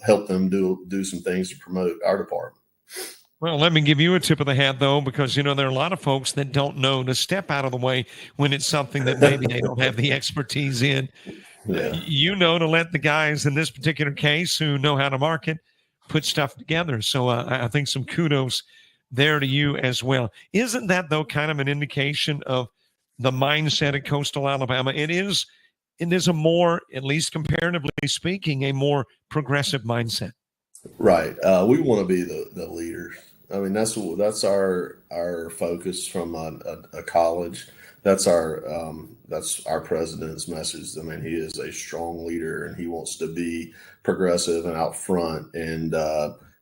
help them do some things to promote our department. Well, let me give you a tip of the hat, though, because, there are a lot of folks that don't know to step out of the way when it's something that maybe they don't have the expertise in. Yeah. To let the guys in this particular case who know how to market put stuff together. So I think some kudos there to you as well. Isn't that, though, kind of an indication of the mindset at Coastal Alabama? It is a more, at least comparatively speaking, a more progressive mindset. Right. We want to be the leaders. That's our focus from a college. That's our president's message. He is a strong leader, and he wants to be progressive and out front and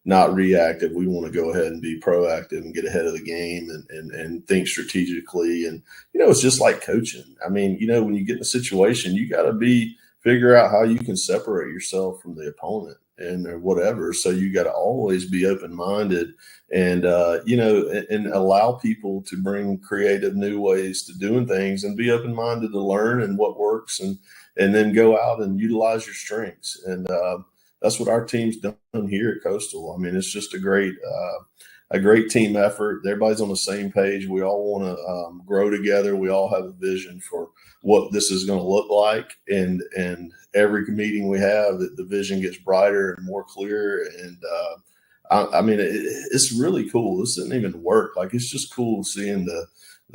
not reactive. We want to go ahead and be proactive and get ahead of the game and think strategically. And, it's just like coaching. When you get in a situation, you got to figure out how you can separate yourself from the opponent and whatever. So you got to always be open-minded and, and allow people to bring creative new ways to doing things and be open-minded to learn and what works and then go out and utilize your strengths. And that's what our team's done here at Coastal. It's just a great team effort. Everybody's on the same page. We all want to grow together. We all have a vision for what this is going to look like. And every meeting we have, the vision gets brighter and more clear. And it's really cool. This doesn't even work. Like, it's just cool seeing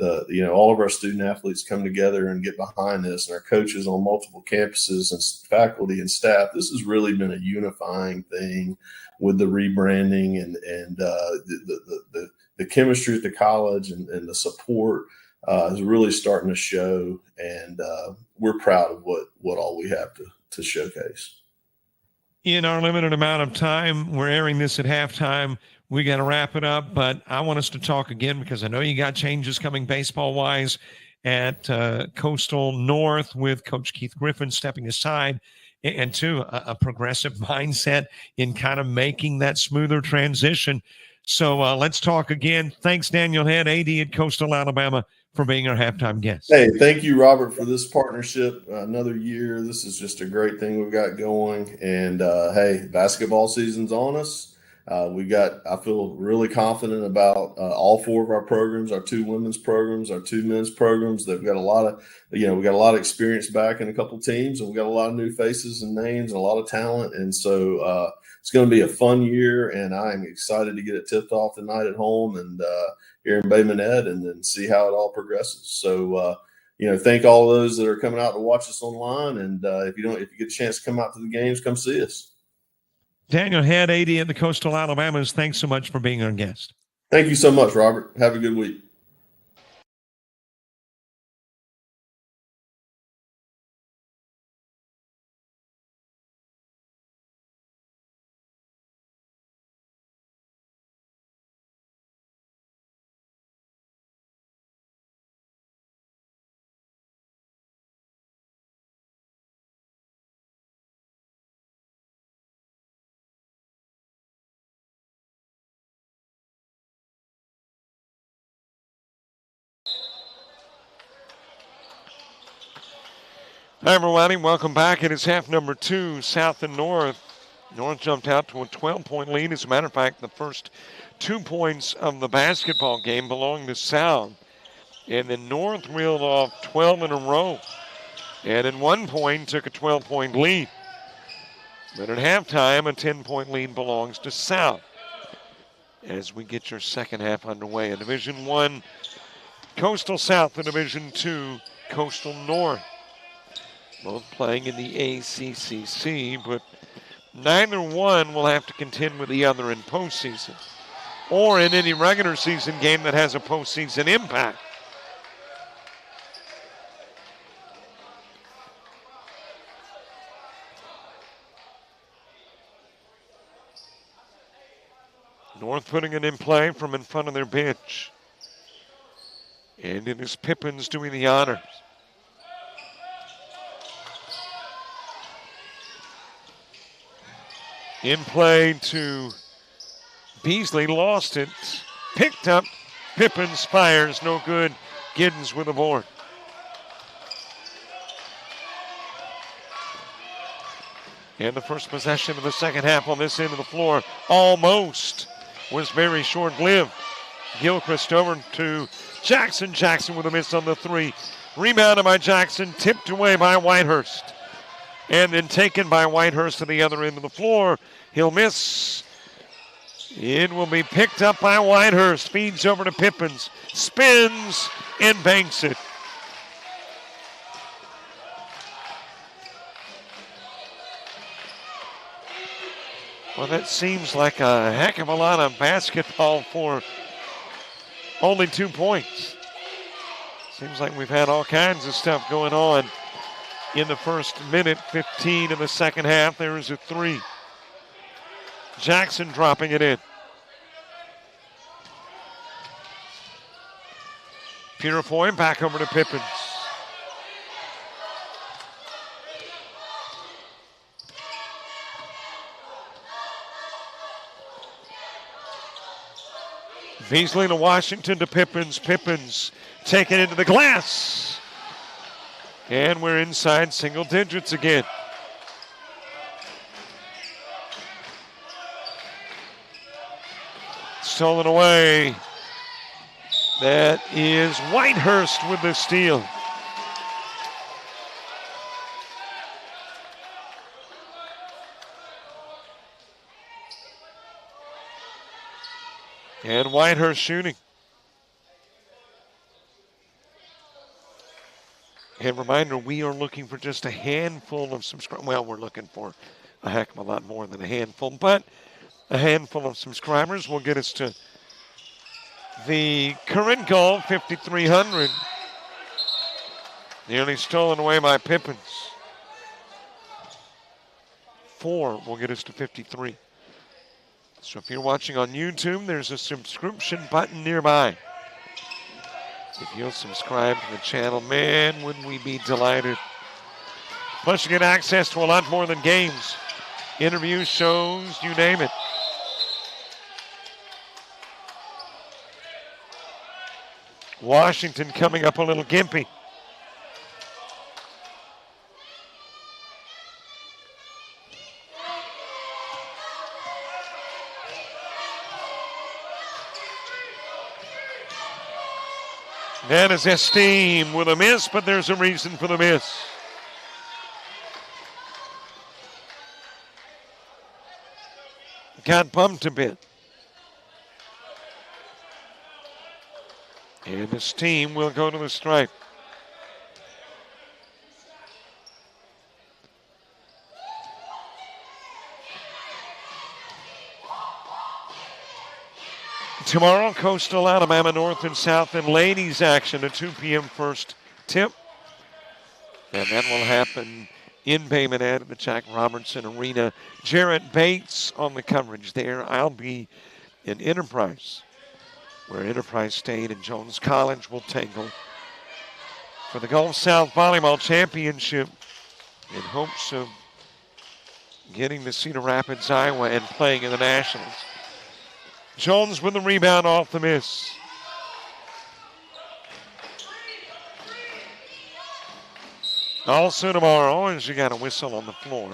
all of our student athletes come together and get behind this, and our coaches on multiple campuses and faculty and staff. This has really been a unifying thing with the rebranding and the chemistry at the college and the support is really starting to show, and we're proud of what all we have to showcase. In our limited amount of time, we're airing this at halftime. We got to wrap it up, but I want us to talk again because I know you got changes coming baseball-wise at Coastal North with Coach Keith Griffin stepping aside, and two, a progressive mindset in kind of making that smoother transition. So let's talk again. Thanks, Daniel Head, AD at Coastal Alabama, for being our halftime guest. Hey, thank you, Robert, for this partnership. Another year. This is just a great thing we've got going. And, hey, basketball season's on us. I feel really confident about all four of our programs, our two women's programs, our two men's programs. They've got a lot of, we got a lot of experience back in a couple teams, and we got a lot of new faces and names and a lot of talent. And so it's going to be a fun year, and I'm excited to get it tipped off tonight at home and here in Bay Minette, and then see how it all progresses. So, thank all those that are coming out to watch us online. And if you get a chance to come out to the games, come see us. Daniel Head, AD at the Coastal Alabamas, thanks so much for being our guest. Thank you so much, Robert. Have a good week. Hi, everybody. Welcome back. It is half number 2, South and North. North jumped out to a 12-point lead. As a matter of fact, the first 2 points of the basketball game belong to South. And then North reeled off 12 in a row. And at one point, took a 12-point lead. But at halftime, a 10-point lead belongs to South. As we get your second half underway, in Division I, Coastal South, and Division II, Coastal North. Both playing in the ACCC, but neither one will have to contend with the other in postseason or in any regular season game that has a postseason impact. North putting it in play from in front of their bench. And it is Pippins doing the honors. In play to Beasley, lost it, picked up, Pippins fires, no good, Giddens with a board. And the first possession of the second half on this end of the floor almost was very short-lived. Gilchrist over to Jackson. Jackson with a miss on the three. Rebounded by Jackson, tipped away by Whitehurst. And then taken by Whitehurst to the other end of the floor. He'll miss. It will be picked up by Whitehurst. Feeds over to Pippins. Spins and banks it. Well, that seems like a heck of a lot of basketball for only 2 points. Seems like we've had all kinds of stuff going on in the first minute, 15 of the second half. There is a three. Jackson dropping it in. Purifoy back over to Pippins. Beasley to Washington to Pippins. Pippins taken into the glass. And we're inside single digits again. Stolen away. That is Whitehurst with the steal. And Whitehurst shooting. And reminder, we are looking for just a handful of subscribers. Well, we're looking for a heck of a lot more than a handful, but a handful of subscribers will get us to the current goal, 5,300. Nearly stolen away by Pippins. 4 will get us to 53. So if you're watching on YouTube, there's a subscription button nearby. If you'll subscribe to the channel, man, wouldn't we be delighted. Plus you get access to a lot more than games. Interviews, shows, you name it. Washington coming up a little gimpy. That is Esteem with a miss, but there's a reason for the miss. Got bumped a bit. And Esteem will go to the stripe. Tomorrow, Coastal Alabama North and South in ladies action, a 2 p.m. first tip. And that will happen in Bay Minette at the Jack Robertson Arena. Jarrett Bates on the coverage there. I'll be in Enterprise, where Enterprise State and Jones College will tangle for the Gulf South Volleyball Championship in hopes of getting to Cedar Rapids, Iowa, and playing in the Nationals. Jones with the rebound off the miss. Also tomorrow, as you got a whistle on the floor.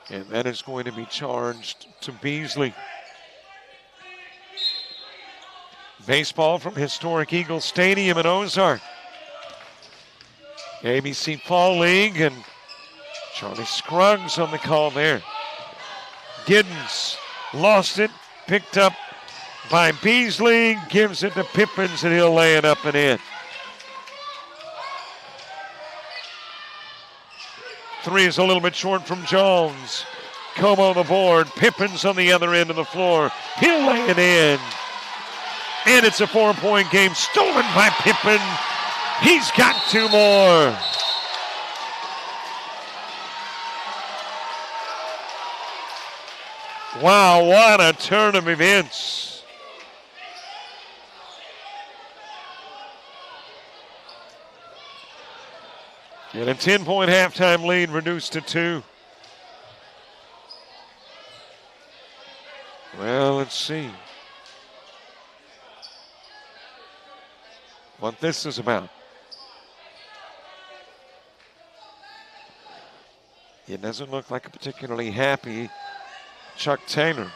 And that is going to be charged to Beasley. Baseball from historic Eagle Stadium in Ozark. ABC Fall League, and Charlie Scruggs on the call there. Giddens lost it, picked up by Beasley, gives it to Pippins, and he'll lay it up and in. Three is a little bit short from Jones. Como on the board. Pippin's on the other end of the floor. He'll lay it in. And it's a 4-point game stolen by Pippin. He's got two more. Wow, what a turn of events. And a 10-point halftime lead reduced to 2. Well, let's see what this is about. It doesn't look like a particularly happy Chuck Taylor.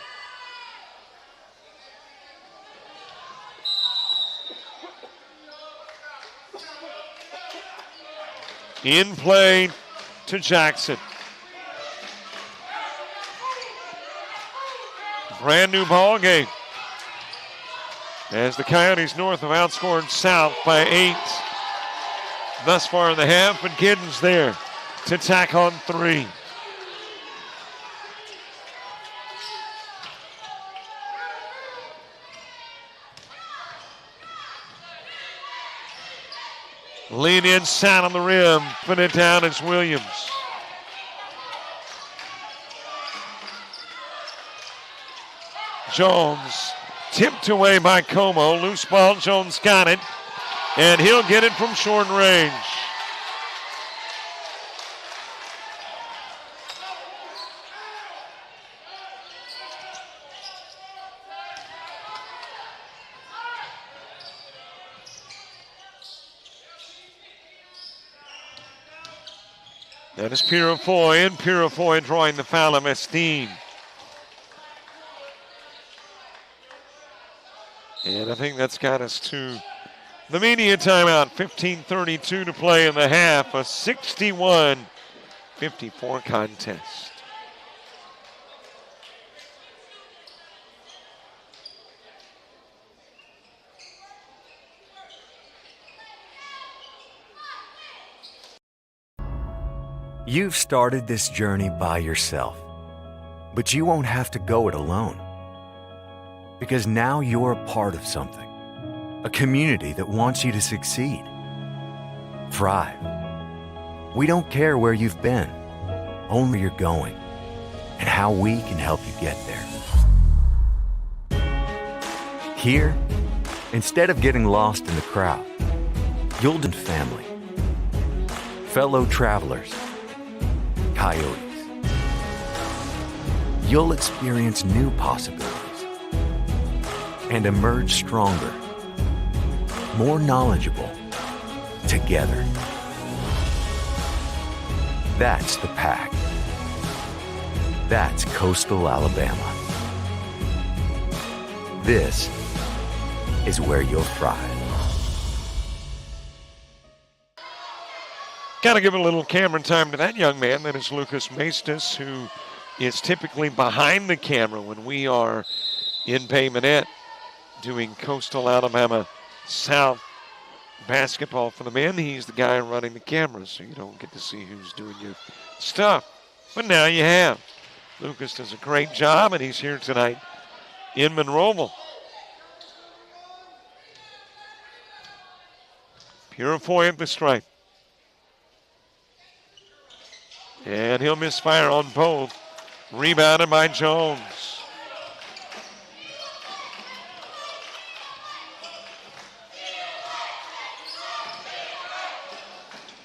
In play to Jackson. Brand new ball game. As the Coyotes North have outscored South by 8 thus far in the half, but Giddens there to tack on 3. Lean in, sat on the rim, put it down, it's Williams. Jones tipped away by Como. Loose ball, Jones got it. And he'll get it from short range. That is Purifoy, and Purifoy drawing the foul of Esteen. And I think that's got us to the media timeout. 15:32 to play in the half. A 61-54 contest. You've started this journey by yourself, but you won't have to go it alone. Because now you're a part of something, a community that wants you to succeed, thrive. We don't care where you've been, only where you're going, and how we can help you get there. Here, instead of getting lost in the crowd, you'll find family, fellow travelers, Coyotes. You'll experience new possibilities and emerge stronger, more knowledgeable, together. That's the Pack. That's Coastal Alabama. This is where you'll thrive. Got to give a little camera time to that young man. That is Lucas Maestas, who is typically behind the camera when we are in Bay Minette doing Coastal Alabama South basketball for the men. He's the guy running the camera, so you don't get to see who's doing your stuff. But now you have. Lucas does a great job, and he's here tonight in Monroeville. Purifoy at the stripe. And he'll misfire on both. Rebounded by Jones.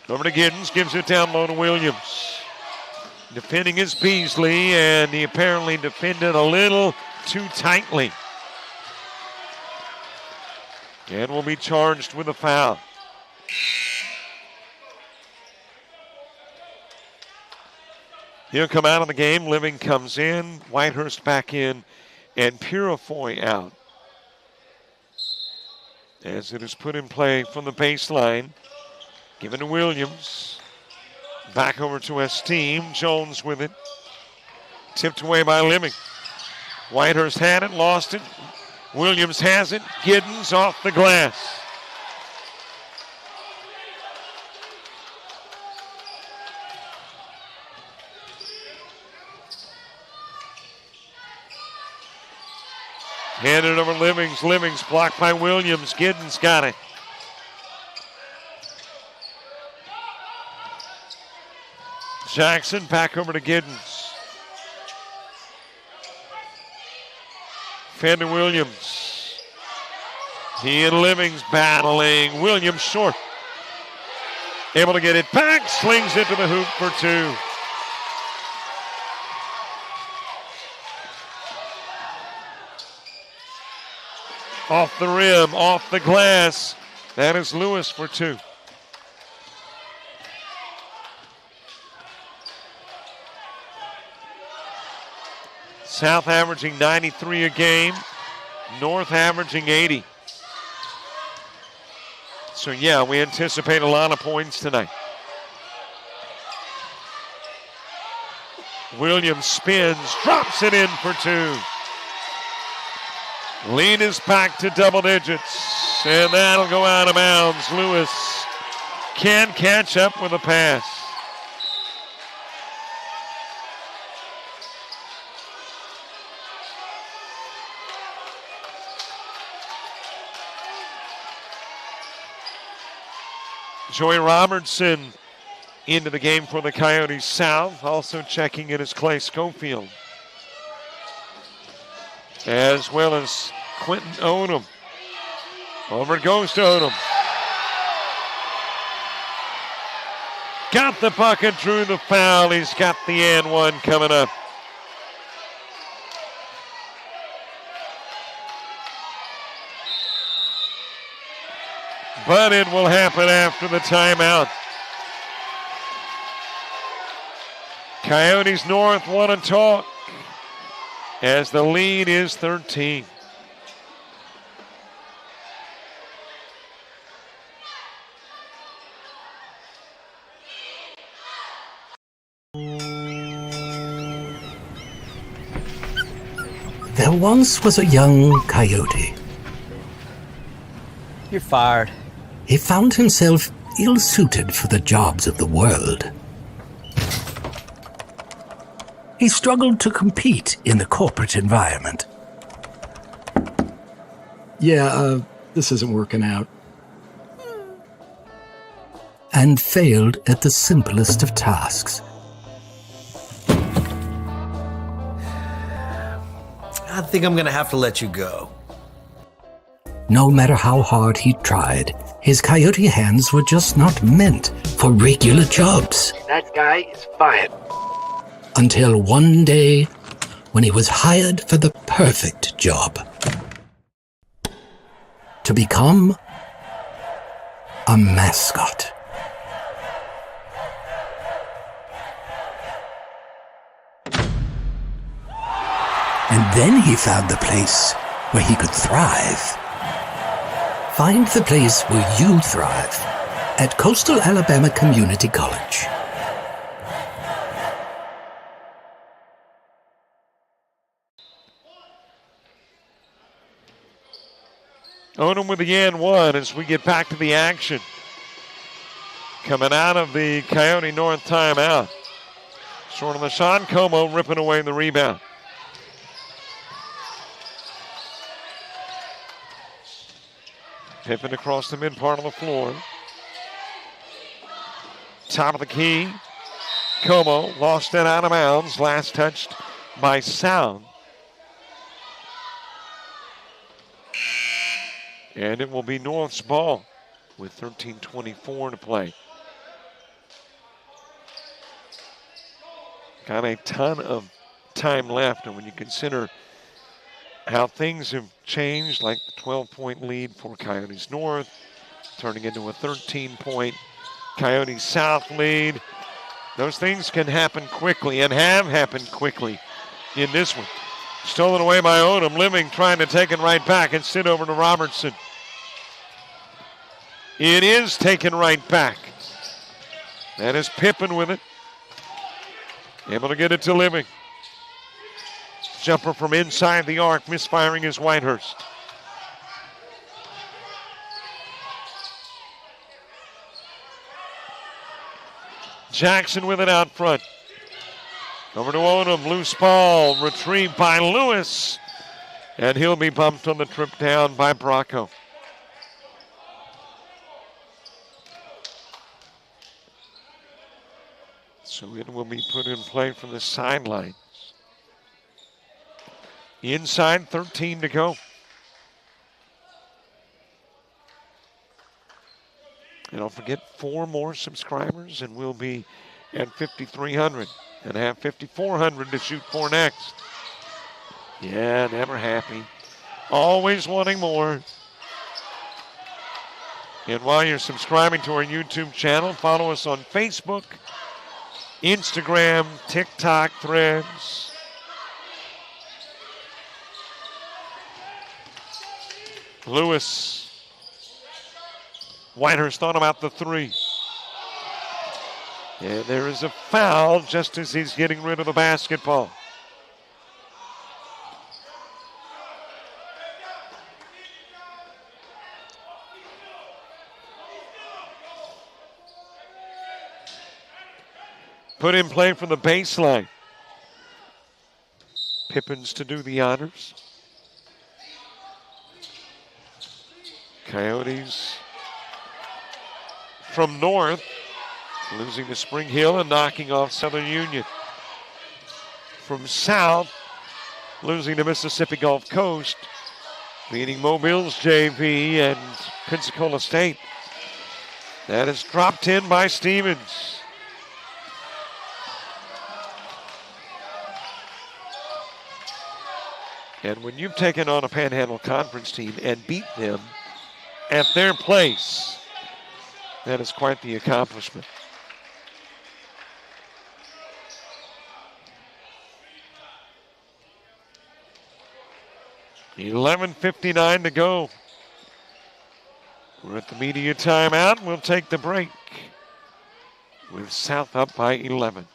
Over to Giddens, gives it down low to Williams. Defending is Beasley, and he apparently defended a little too tightly. And will be charged with a foul. He'll come out of the game. Living comes in. Whitehurst back in. And Purifoy out. As it is put in play from the baseline. Given to Williams. Back over to Esteen. Jones with it. Tipped away by Living. Whitehurst had it. Lost it. Williams has it. Giddens off the glass. Handed over Livings. Livings blocked by Williams. Giddens got it. Jackson back over to Giddens. Fender Williams. He and Livings battling. Williams short. Able to get it back. Slings it to the hoop for two. Off the rim, off the glass. That is Lewis for two. South averaging 93 a game. North averaging 80. So yeah, we anticipate a lot of points tonight. Williams spins, drops it in for two. Lead is back to double digits, and that'll go out of bounds. Lewis can't catch up with a pass. Joey Robertson into the game for the Coyotes South. Also checking in is Clay Schofield, as well as Quentin Odom. Over it goes to Odom. Got the bucket, drew the foul. He's got the and one coming up. But it will happen after the timeout. Coyotes North want to talk, as the lead is 13. There once was a young coyote. You're fired. He found himself ill-suited for the jobs of the world. He struggled to compete in the corporate environment. Yeah, this isn't working out. And failed at the simplest of tasks. I think I'm gonna have to let you go. No matter how hard he tried, his coyote hands were just not meant for regular jobs. That guy is fired. Until one day, when he was hired for the perfect job. To become a mascot. And then he found the place where he could thrive. Find the place where you thrive at Coastal Alabama Community College. Odom with the and one as we get back to the action. Coming out of the Coyote North timeout. Short on the shot, Como ripping away the rebound. Pippen across the mid part of the floor. Top of the key. Como lost it out of bounds. Last touched by Sound. And it will be North's ball with 13:24 to play. Got a ton of time left, and when you consider how things have changed, like the 12-point lead for Coyotes North, turning into a 13-point Coyotes South lead. Those things can happen quickly and have happened quickly in this one. Stolen away by Odom. Living trying to take it right back and sit over to Robertson. It is taken right back. That is Pippen with it. Able to get it to Living. Jumper from inside the arc, misfiring is Whitehurst. Jackson with it out front. Over to Odom, loose ball, retrieved by Lewis. And he'll be bumped on the trip down by Bracco. So it will be put in play from the sidelines. Inside, 13 to go. And don't forget, 4 more subscribers and we'll be at 5,300 and have 5,400 to shoot for next. Yeah, never happy. Always wanting more. And while you're subscribing to our YouTube channel, follow us on Facebook, Instagram, TikTok, Threads. Lewis. Whitehurst thought about the 3. And there is a foul just as he's getting rid of the basketball. Put in play from the baseline. Pippins to do the honors. Coyotes from North, losing to Spring Hill and knocking off Southern Union. From South, losing to Mississippi Gulf Coast, beating Mobile's JV and Pensacola State. That is dropped in by Stevens. And when you've taken on a Panhandle Conference team and beat them at their place, that is quite the accomplishment. $11:59 to go. We're at the media timeout. We'll take the break with South up by 11.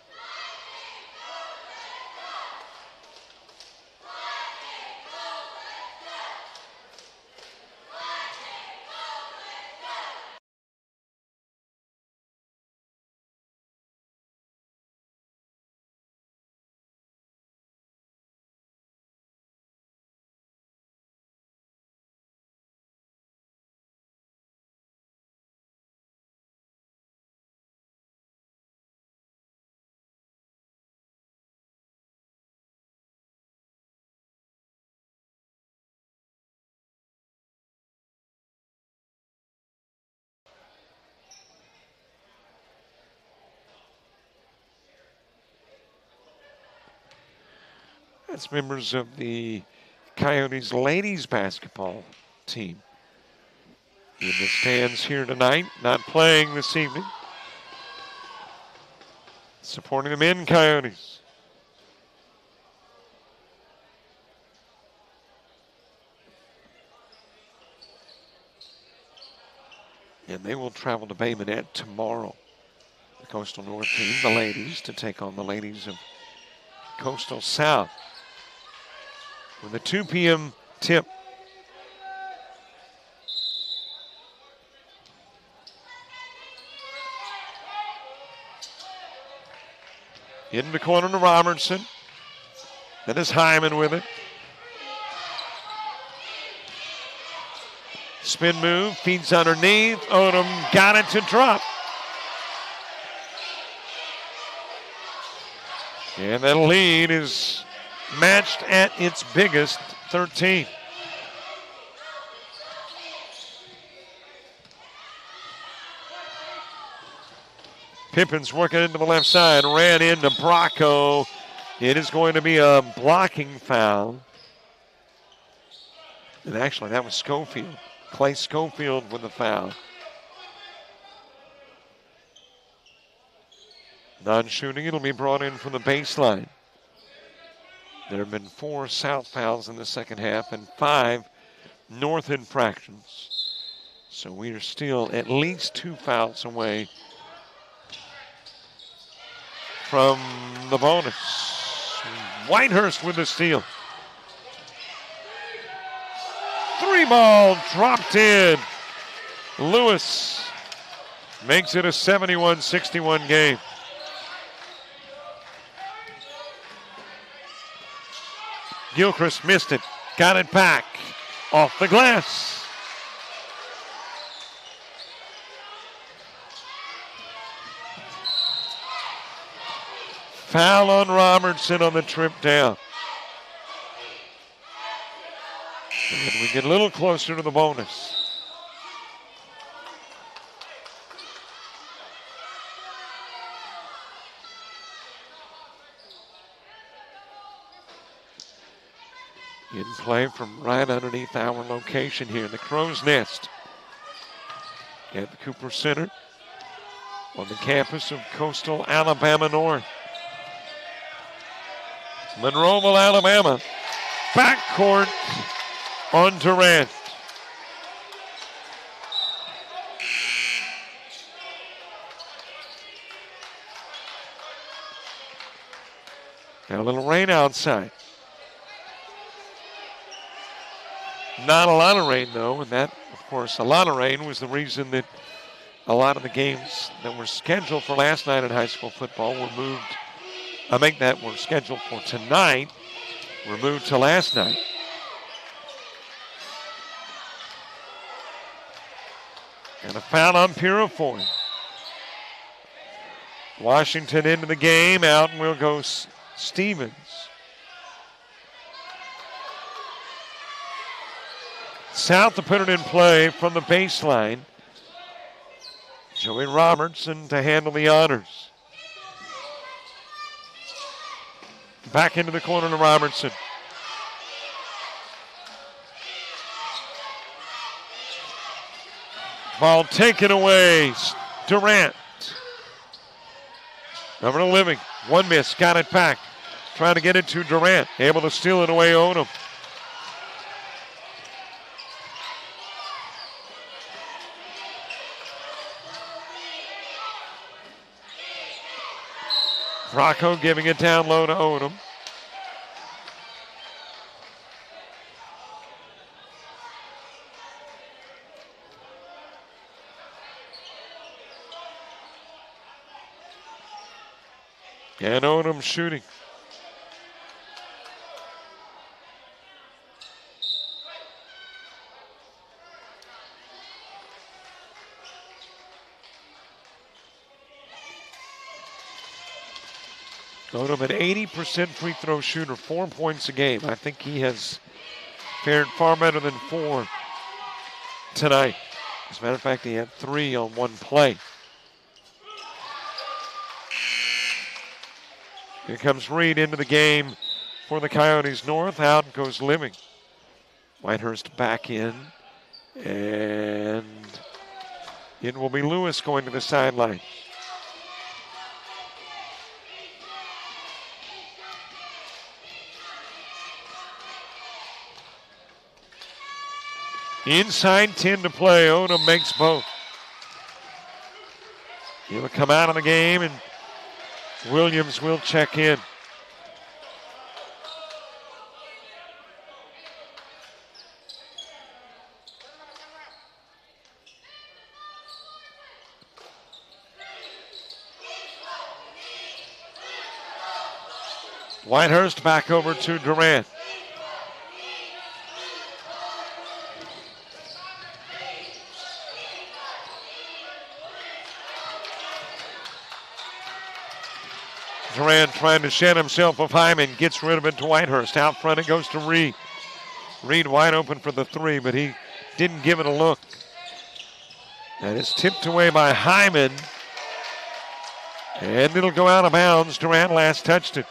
That's members of the Coyotes ladies basketball team in the stands here tonight, not playing this evening. Supporting the men Coyotes. And they will travel to Bay Minette tomorrow. The Coastal North team, the ladies, to take on the ladies of Coastal South. With a 2 p.m. tip. In the corner to Robertson. That is Hyman with it. Spin move, feeds underneath. Odom got it to drop. And that lead is matched at its biggest, 13. Pippins working into the left side, ran into Bracco. It is going to be a blocking foul. And actually, that was Schofield. Clay Schofield with the foul. Non-shooting, it'll be brought in from the baseline. There have been 4 South fouls in the second half and 5 North infractions. So we are still at least 2 fouls away from the bonus. Whitehurst with the steal. 3-ball dropped in. Lewis makes it a 71-61 game. Gilchrist missed it. got it back off the glass. Foul on Robertson on the trip down. And we get a little closer to the bonus. In play from right underneath our location here, the Crow's Nest at the Cooper Center on the campus of Coastal Alabama North. Monroeville, Alabama, backcourt on Durant. Got a little rain outside. Not a lot of rain, though, and that, of course, a lot of rain was the reason that a lot of the games that were scheduled for last night in high school football were moved. Were scheduled for tonight, were moved to last night. And a foul on Purifoy. Washington into the game, out and will go Stevens. South to put it in play from the baseline. Joey Robertson to handle the honors. Back into the corner to Robertson. Ball taken away. Durant. Number 11. One miss. Got it back. Trying to get it to Durant. Able to steal it away, Odom. Rocco giving it down low to Odom. And Odom shooting. Odom, an 80% free throw shooter, 4 points a game. I think he has fared far better than 4 tonight. As a matter of fact, he had 3 on one play. Here comes Reed into the game for the Coyotes North. Out goes Living. Whitehurst back in. And it will be Lewis going to the sideline. Inside 10 to play. Odom makes both. He'll come out of the game and Williams will check in. Whitehurst back over to Durant. Durant trying to shed himself of Hyman, gets rid of it to Whitehurst. Out front it goes to Reed. Reed wide open for the 3, but he didn't give it a look. And it's tipped away by Hyman. And it'll go out of bounds. Durant last touched it.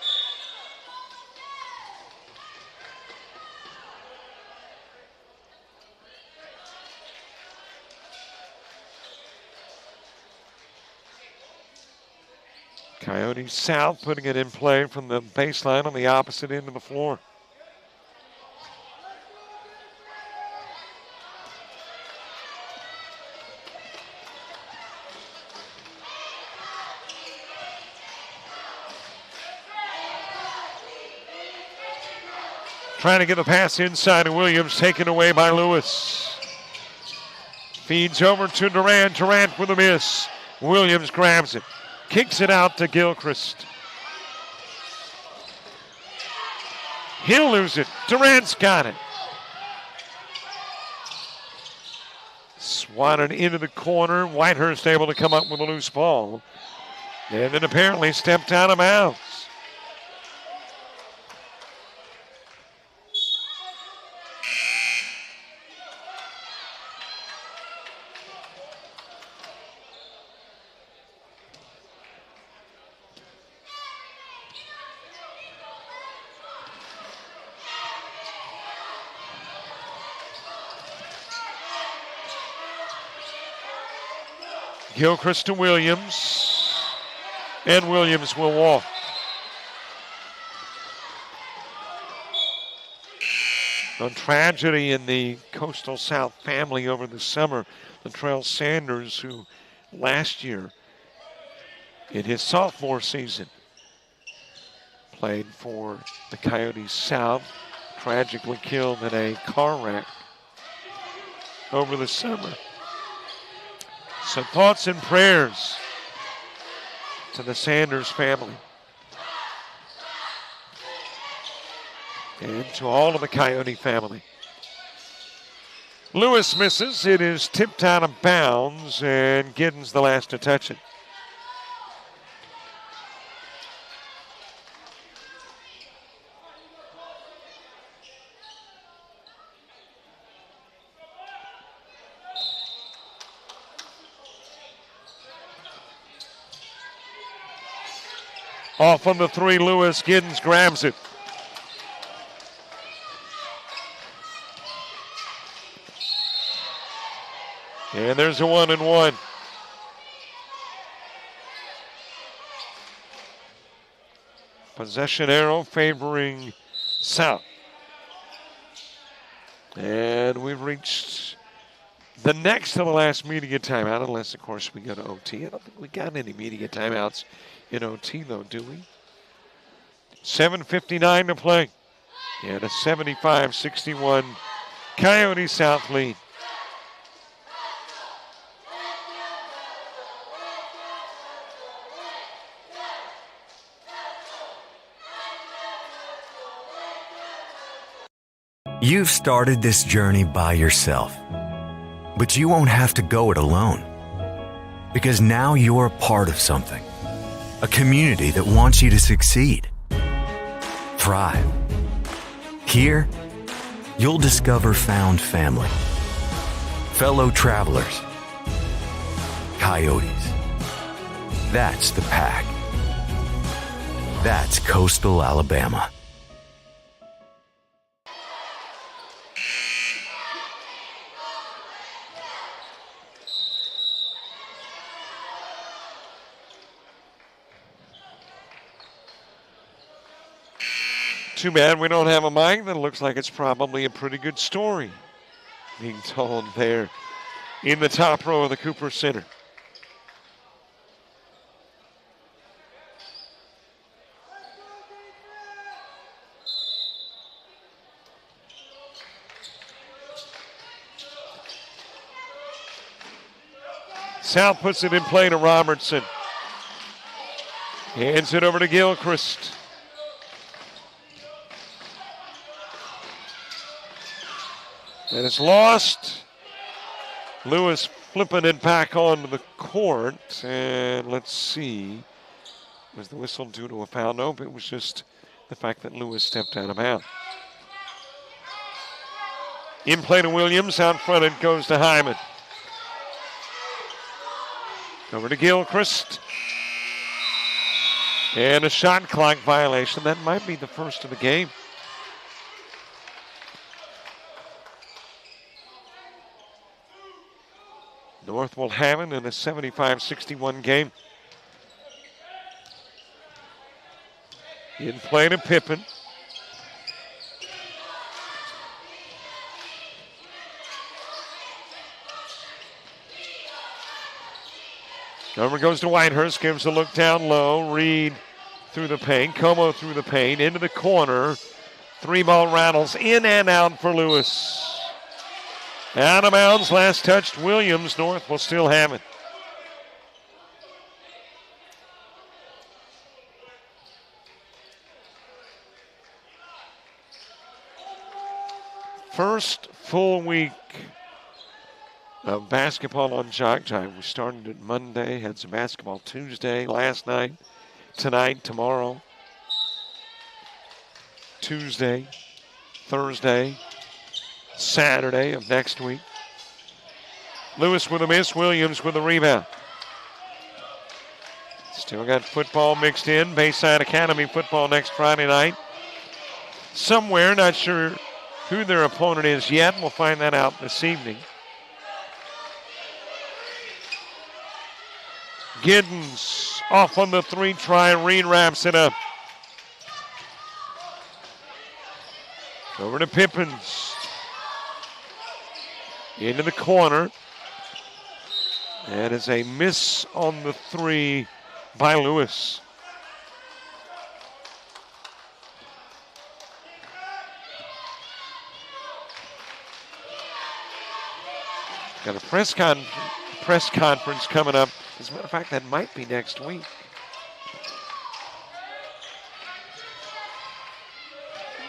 Coyotes South putting it in play from the baseline on the opposite end of the floor. Trying to get the pass inside to Williams, taken away by Lewis. Feeds over to Durant. Durant with a miss. Williams grabs it. Kicks it out to Gilchrist. He'll lose it. Durant's got it. Wanted into the corner. Whitehurst able to come up with a loose ball. And then apparently stepped out of bounds. Gilchrist to Williams, and Williams will walk. A tragedy in the Coastal South family over the summer. Latrell Sanders, who last year in his sophomore season played for the Coyotes South, tragically killed in a car wreck over the summer. So thoughts and prayers to the Sanders family and to all of the Coyote family. Lewis misses. It is tipped out of bounds, and Giddens the last to touch it. Off on the three, Lewis. Giddens grabs it. And there's a 1-and-1. Possession arrow favoring South. And we've reached the next to the last media timeout, unless, of course, we go to OT. I don't think we got any media timeouts in OT, though, do we? 7:59 to play. And a 75-61 Coyote South lead. You've started this journey by yourself, but you won't have to go it alone, because now you're a part of something, a community that wants you to succeed, thrive. Here, you'll discover found family, fellow travelers, Coyotes. That's the pack. That's Coastal Alabama. Too bad we don't have a mic. That looks like it's probably a pretty good story being told there in the top row of the Cooper Center. South puts it in play to Robertson. Hands it over to Gilchrist. And it's lost. Lewis flipping it back onto the court. And let's see. Was the whistle due to a foul? Nope, it was just the fact that Lewis stepped out of bounds. In play to Williams. Out front it goes to Hyman. Over to Gilchrist. And a shot clock violation. That might be the first of the game. North will have it in a 75-61 game. In play to Pippen. Over goes to Whitehurst, gives a look down low. Reed through the paint, Como through the paint, into the corner. Three ball rattles in and out for Lewis. Out of bounds, last touched Williams. North will still have it. First full week of basketball on JockJive. We started it Monday, had some basketball Tuesday, last night, tonight, tomorrow, Tuesday, Thursday, Saturday of next week. Lewis with a miss, Williams with a rebound. Still got football mixed in. Bayside Academy football next Friday night. Somewhere, not sure who their opponent is yet. We'll find that out this evening. Giddens off on the 3 try. Reed wraps it up. Over to Pippins. Into the corner. That is a miss on the 3 by Lewis. Got a press conference coming up. As a matter of fact, that might be next week.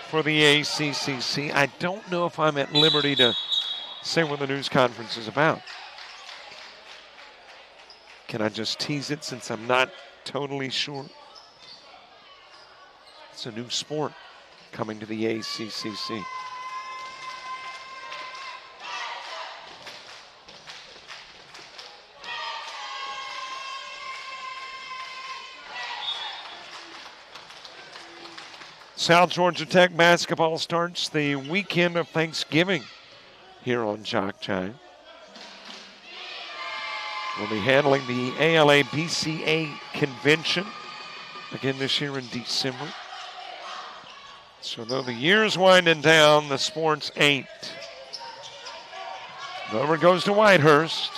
For the ACCC. I don't know if I'm at liberty to say what the news conference is about. Can I just tease it since I'm not totally sure? It's a new sport coming to the ACCC. South Georgia Tech basketball starts the weekend of Thanksgiving here on JockJive. We'll be handling the ALA BCA convention again this year in December. So though the year's winding down, the sports ain't. Over goes to Whitehurst.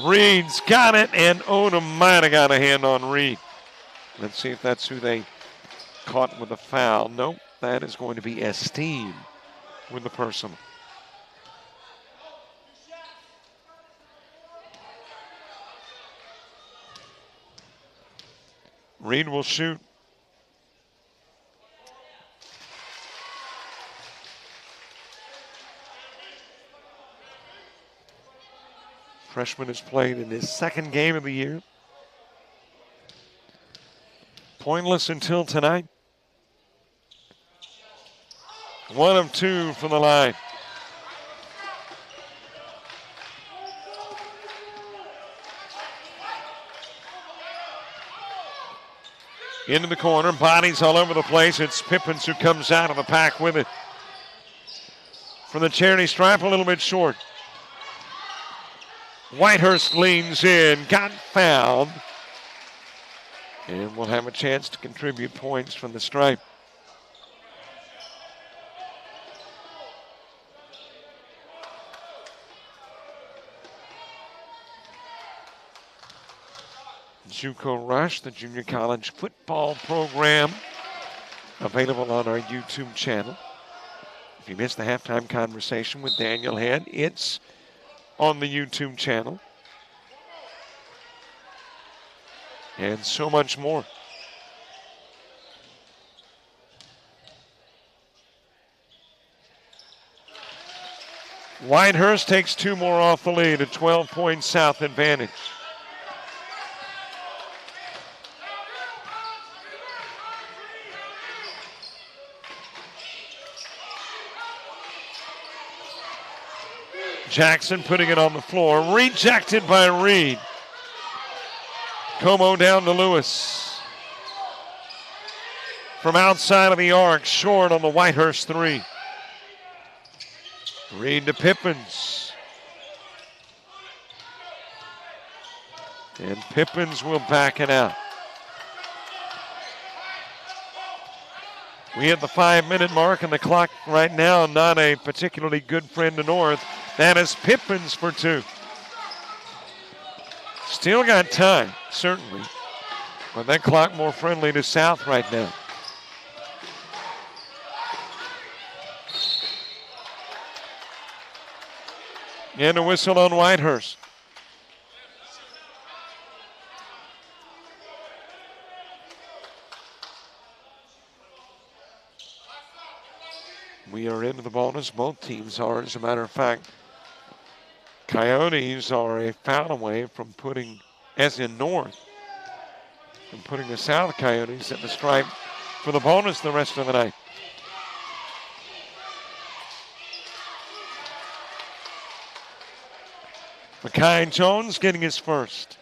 Reed's got it, and Odom might have got a hand on Reed. Let's see if that's who they caught with a foul. Nope, that is going to be Esteem with the personal. Reed will shoot. Freshman has played in his second game of the year. Pointless until tonight. 1 of 2 from the line. Into the corner, bodies all over the place. It's Pippins who comes out of the pack with it. From the charity stripe, a little bit short. Whitehurst leans in, got fouled. And will have a chance to contribute points from the stripe. JUCO Rush, the junior college football program, available on our YouTube channel. If you missed the halftime conversation with Daniel Head, it's on the YouTube channel. And so much more. Whitehurst takes 2 more off the lead, a 12-point South advantage. Jackson putting it on the floor. Rejected by Reed. Como down to Lewis. From outside of the arc, short on the Whitehurst 3. Reed to Pippins. And Pippins will back it out. We hit the 5-minute mark, and the clock right now not a particularly good friend to North. That is Pippins for 2. Still got time, certainly. But that clock more friendly to South right now. And a whistle on Whitehurst. we are into the bonus. Both teams are. As a matter of fact, Coyotes are a foul away from putting, as in North, from putting the South Coyotes at the stripe for the bonus the rest of the night. Makai Jones getting his first.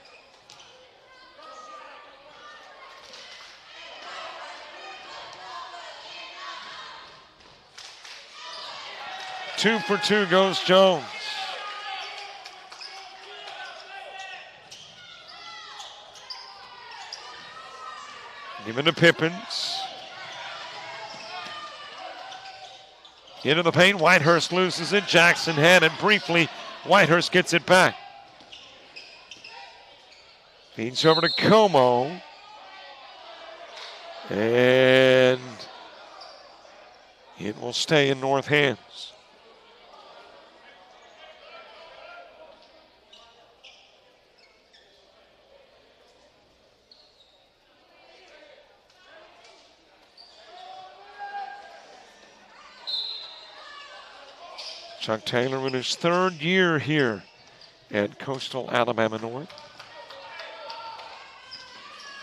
Two for two goes Jones. Given to Pippins. Into the paint, Whitehurst loses it. Jackson had it briefly. Whitehurst gets it back. Feeds over to Como. And it will stay in North hands. Chuck Taylor in his third year here at Coastal Alabama North.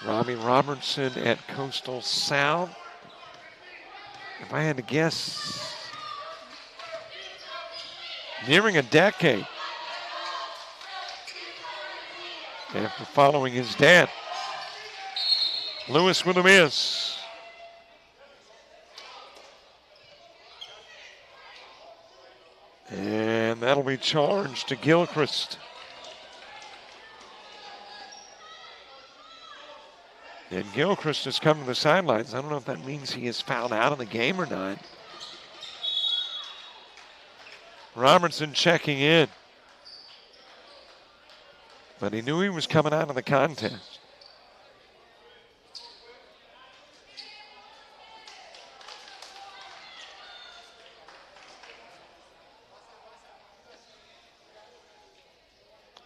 Robbie Robertson at Coastal South. If I had to guess, nearing a decade after following his dad. Lewis with a miss. And that'll be charged to Gilchrist. And Gilchrist has come to the sidelines. I don't know if that means he is fouled out of the game or not. Robertson checking in. But he knew he was coming out of the contest.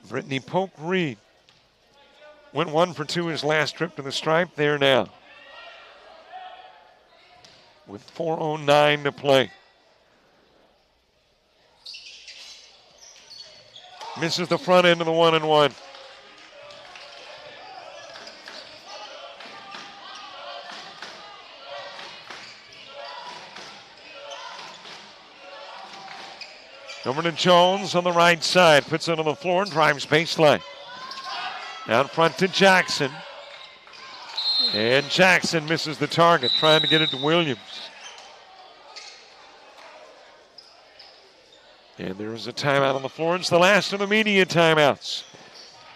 Brittany Polk-Reed went 1 for 2 his last trip to the stripe. There now with 4:09 to play. Misses the front end of the 1-and-1. Over to Jones on the right side. Puts it on the floor and drives baseline. Out front to Jackson. And Jackson misses the target, trying to get it to Williams. And there is a timeout on the floor. It's the last of the media timeouts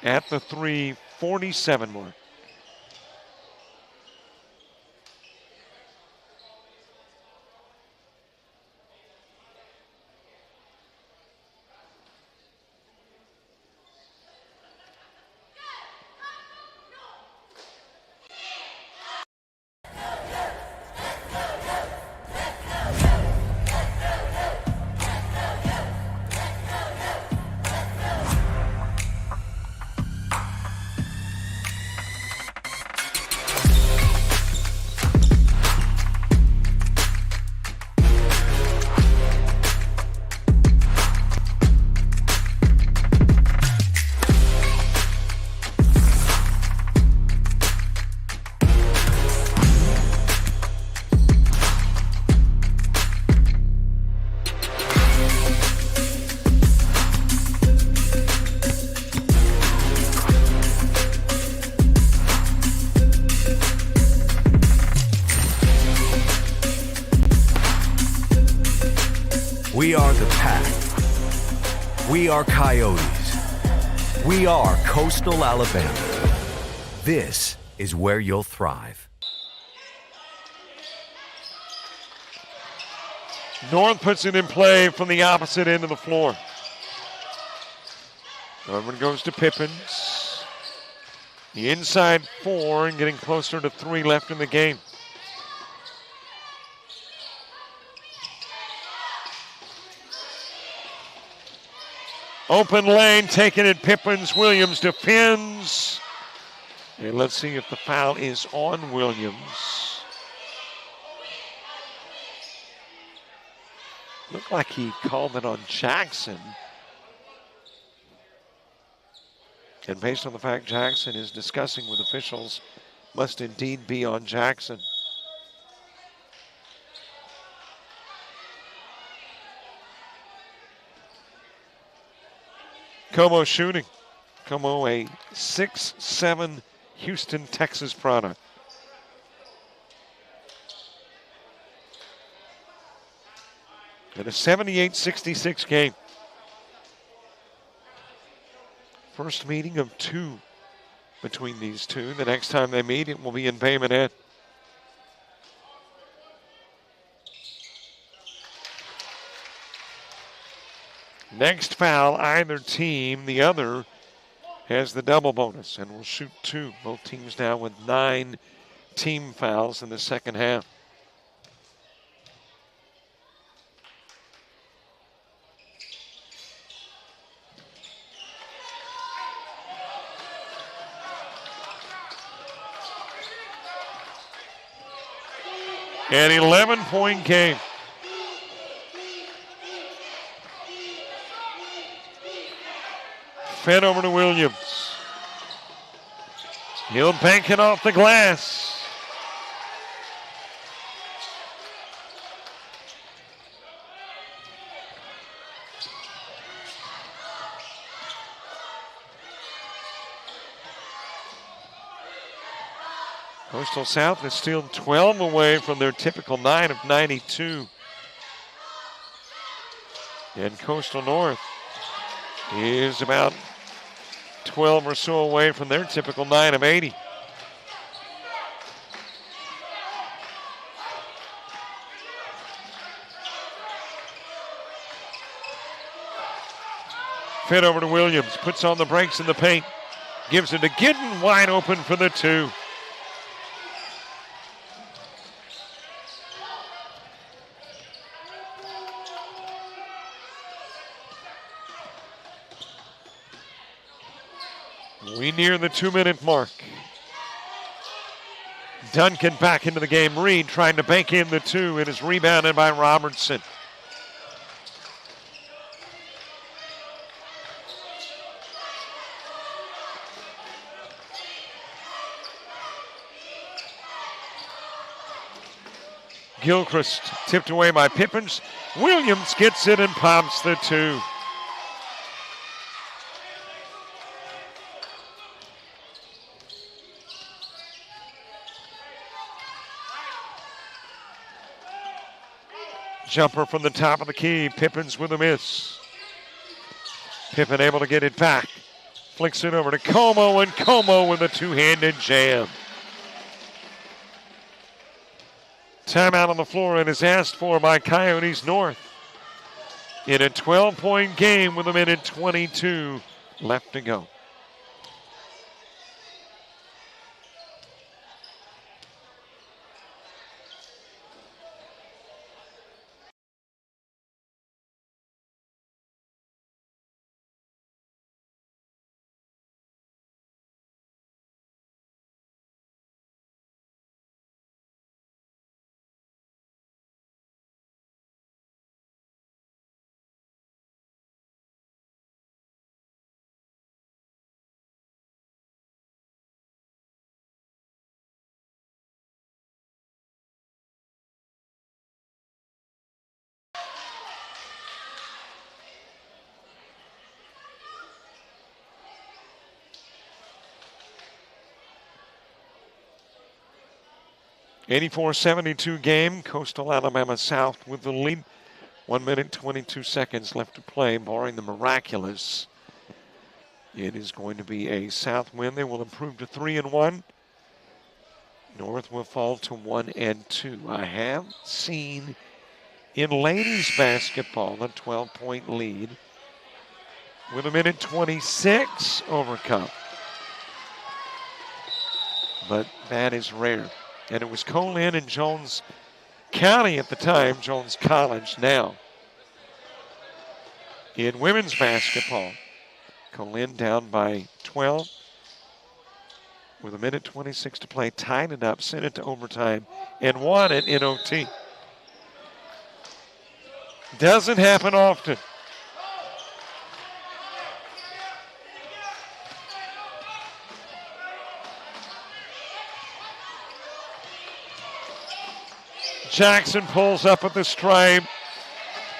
at the 3:47 mark. We are the Pack. We are Coyotes. We are Coastal Alabama. This is where you'll thrive. North puts it in play from the opposite end of the floor. Over it goes to Pippins. The inside 4 and getting closer to 3 left in the game. Open lane, taking it, Pippins. Williams defends. And let's see if the foul is on Williams. Looked like he called it on Jackson. And based on the fact Jackson is discussing with officials, must indeed be on Jackson. Como shooting. Como, a 6'7" Houston, Texas product. In a 78-66 game. First meeting of 2 between these two. The next time they meet, it will be in Bay Minette. Next foul, either team, the other has the double bonus and will shoot 2. Both teams now with 9 team fouls in the second half. An 11-point game. Fed over to Williams. He'll bank it off the glass. Coastal South is still 12 away from their typical 9 of 92. And Coastal North is about 12 or so away from their typical 9 of 80. Fed over to Williams, puts on the brakes in the paint, gives it to Gidden, wide open for the 2. We near the 2-minute mark. Duncan back into the game. Reed trying to bank in the 2. It is rebounded by Robertson. Gilchrist tipped away by Pippins. Williams gets it and pops the 2. Jumper from the top of the key. Pippins with a miss. Pippen able to get it back. Flicks it over to Como, and Como with a 2-handed jam. Timeout on the floor, and is asked for by Coyotes North. In a 12-point game with 1:22 left to go. (84-72) game. Coastal Alabama South with the lead. 1:22 left to play, barring the miraculous. It is going to be a South win. They will improve to 3-1. North will fall to 1-2. I have seen in ladies basketball a 12-point lead with 1:26 over Cup. But that is rare. And it was Colin and Jones County at the time, Jones College now. In women's basketball, Colin down by 12 with 1:26 to play, tied it up, sent it to overtime, and won it in OT. Doesn't happen often. Jackson pulls up at the stripe.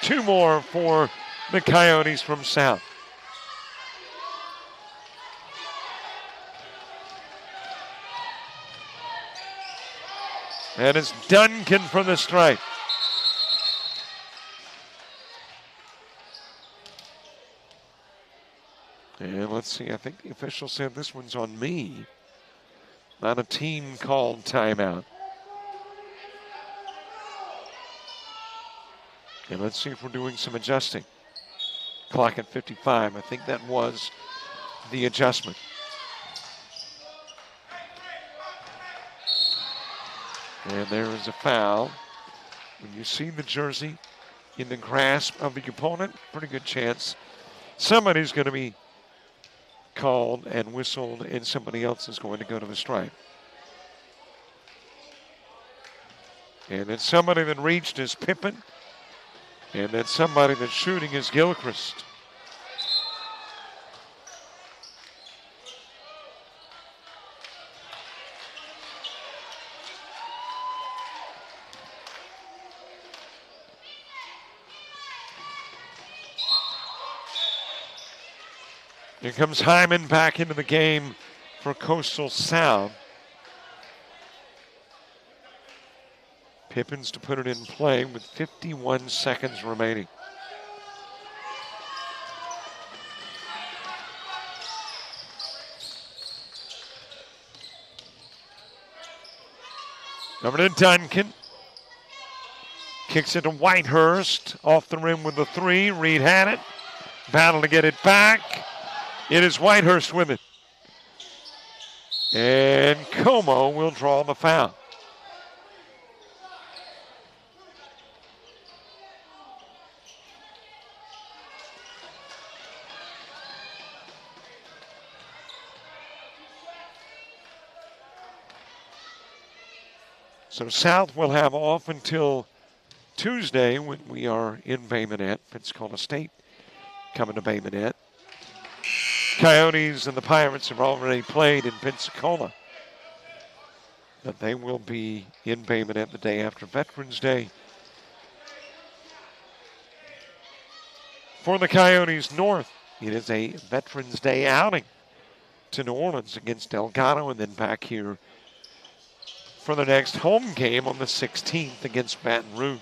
2 more for the Coyotes from South. And it's Duncan from the stripe. And let's see, I think the official said this one's on me. Not a team called timeout. And let's see if we're doing some adjusting. Clock at 55. I think that was the adjustment. And there is a foul. When you see the jersey in the grasp of the opponent, pretty good chance somebody's going to be called and whistled, and somebody else is going to go to the stripe. And then somebody that reached is Pippen. And then somebody that's shooting is Gilchrist. Here comes Hyman back into the game for Coastal South. Pippins to put it in play with 51 seconds remaining. Over to Duncan. Kicks it to Whitehurst. Off the rim with the 3. Reed had it. Battle to get it back. It is Whitehurst with it. And Como will draw the foul. So South will have off until Tuesday when we are in Bay Minette. Pensacola State coming to Bay Minette. Coyotes and the Pirates have already played in Pensacola. But they will be in Bay Minette the day after Veterans Day. For the Coyotes North, it is a Veterans Day outing to New Orleans against Delgado, and then back here for the next home game on the 16th against Baton Rouge.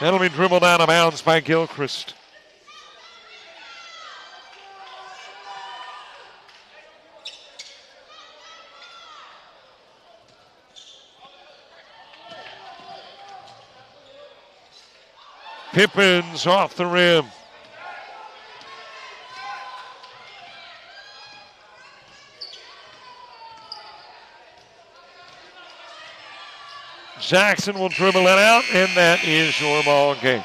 That'll be dribbled out of bounds by Gilchrist. Pippins off the rim. Jackson will dribble it out, and that is your ball game.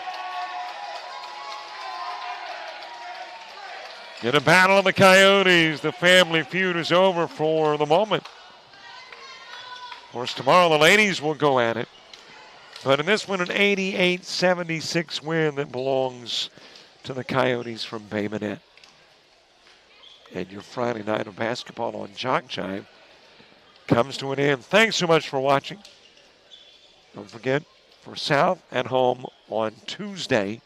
In a battle of the Coyotes, the family feud is over for the moment. Of course, tomorrow the ladies will go at it. But in this one, an 88-76 win that belongs to the Coyotes from Bay Minette. And your Friday night of basketball on JockJive comes to an end. Thanks so much for watching. Don't forget, for South at home on Tuesday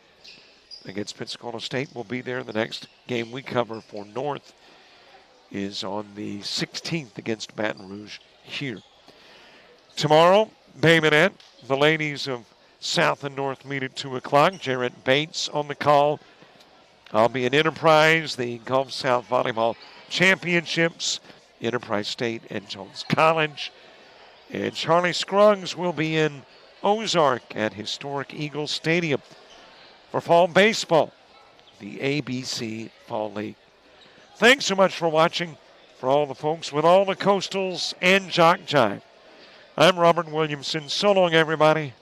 against Pensacola State. We'll be there. The next game we cover for North is on the 16th against Baton Rouge here. Tomorrow, Bay Minette. The ladies of South and North meet at 2 o'clock. Jarrett Bates on the call. I'll be in Enterprise, the Gulf South Volleyball Championships, Enterprise State and Jones College. And Charlie Scruggs will be in Ozark at historic Eagle Stadium for fall baseball, the ABC Fall League. Thanks so much for watching. For all the folks with all the Coastals and JockJive, I'm Robert Williamson. So long, everybody.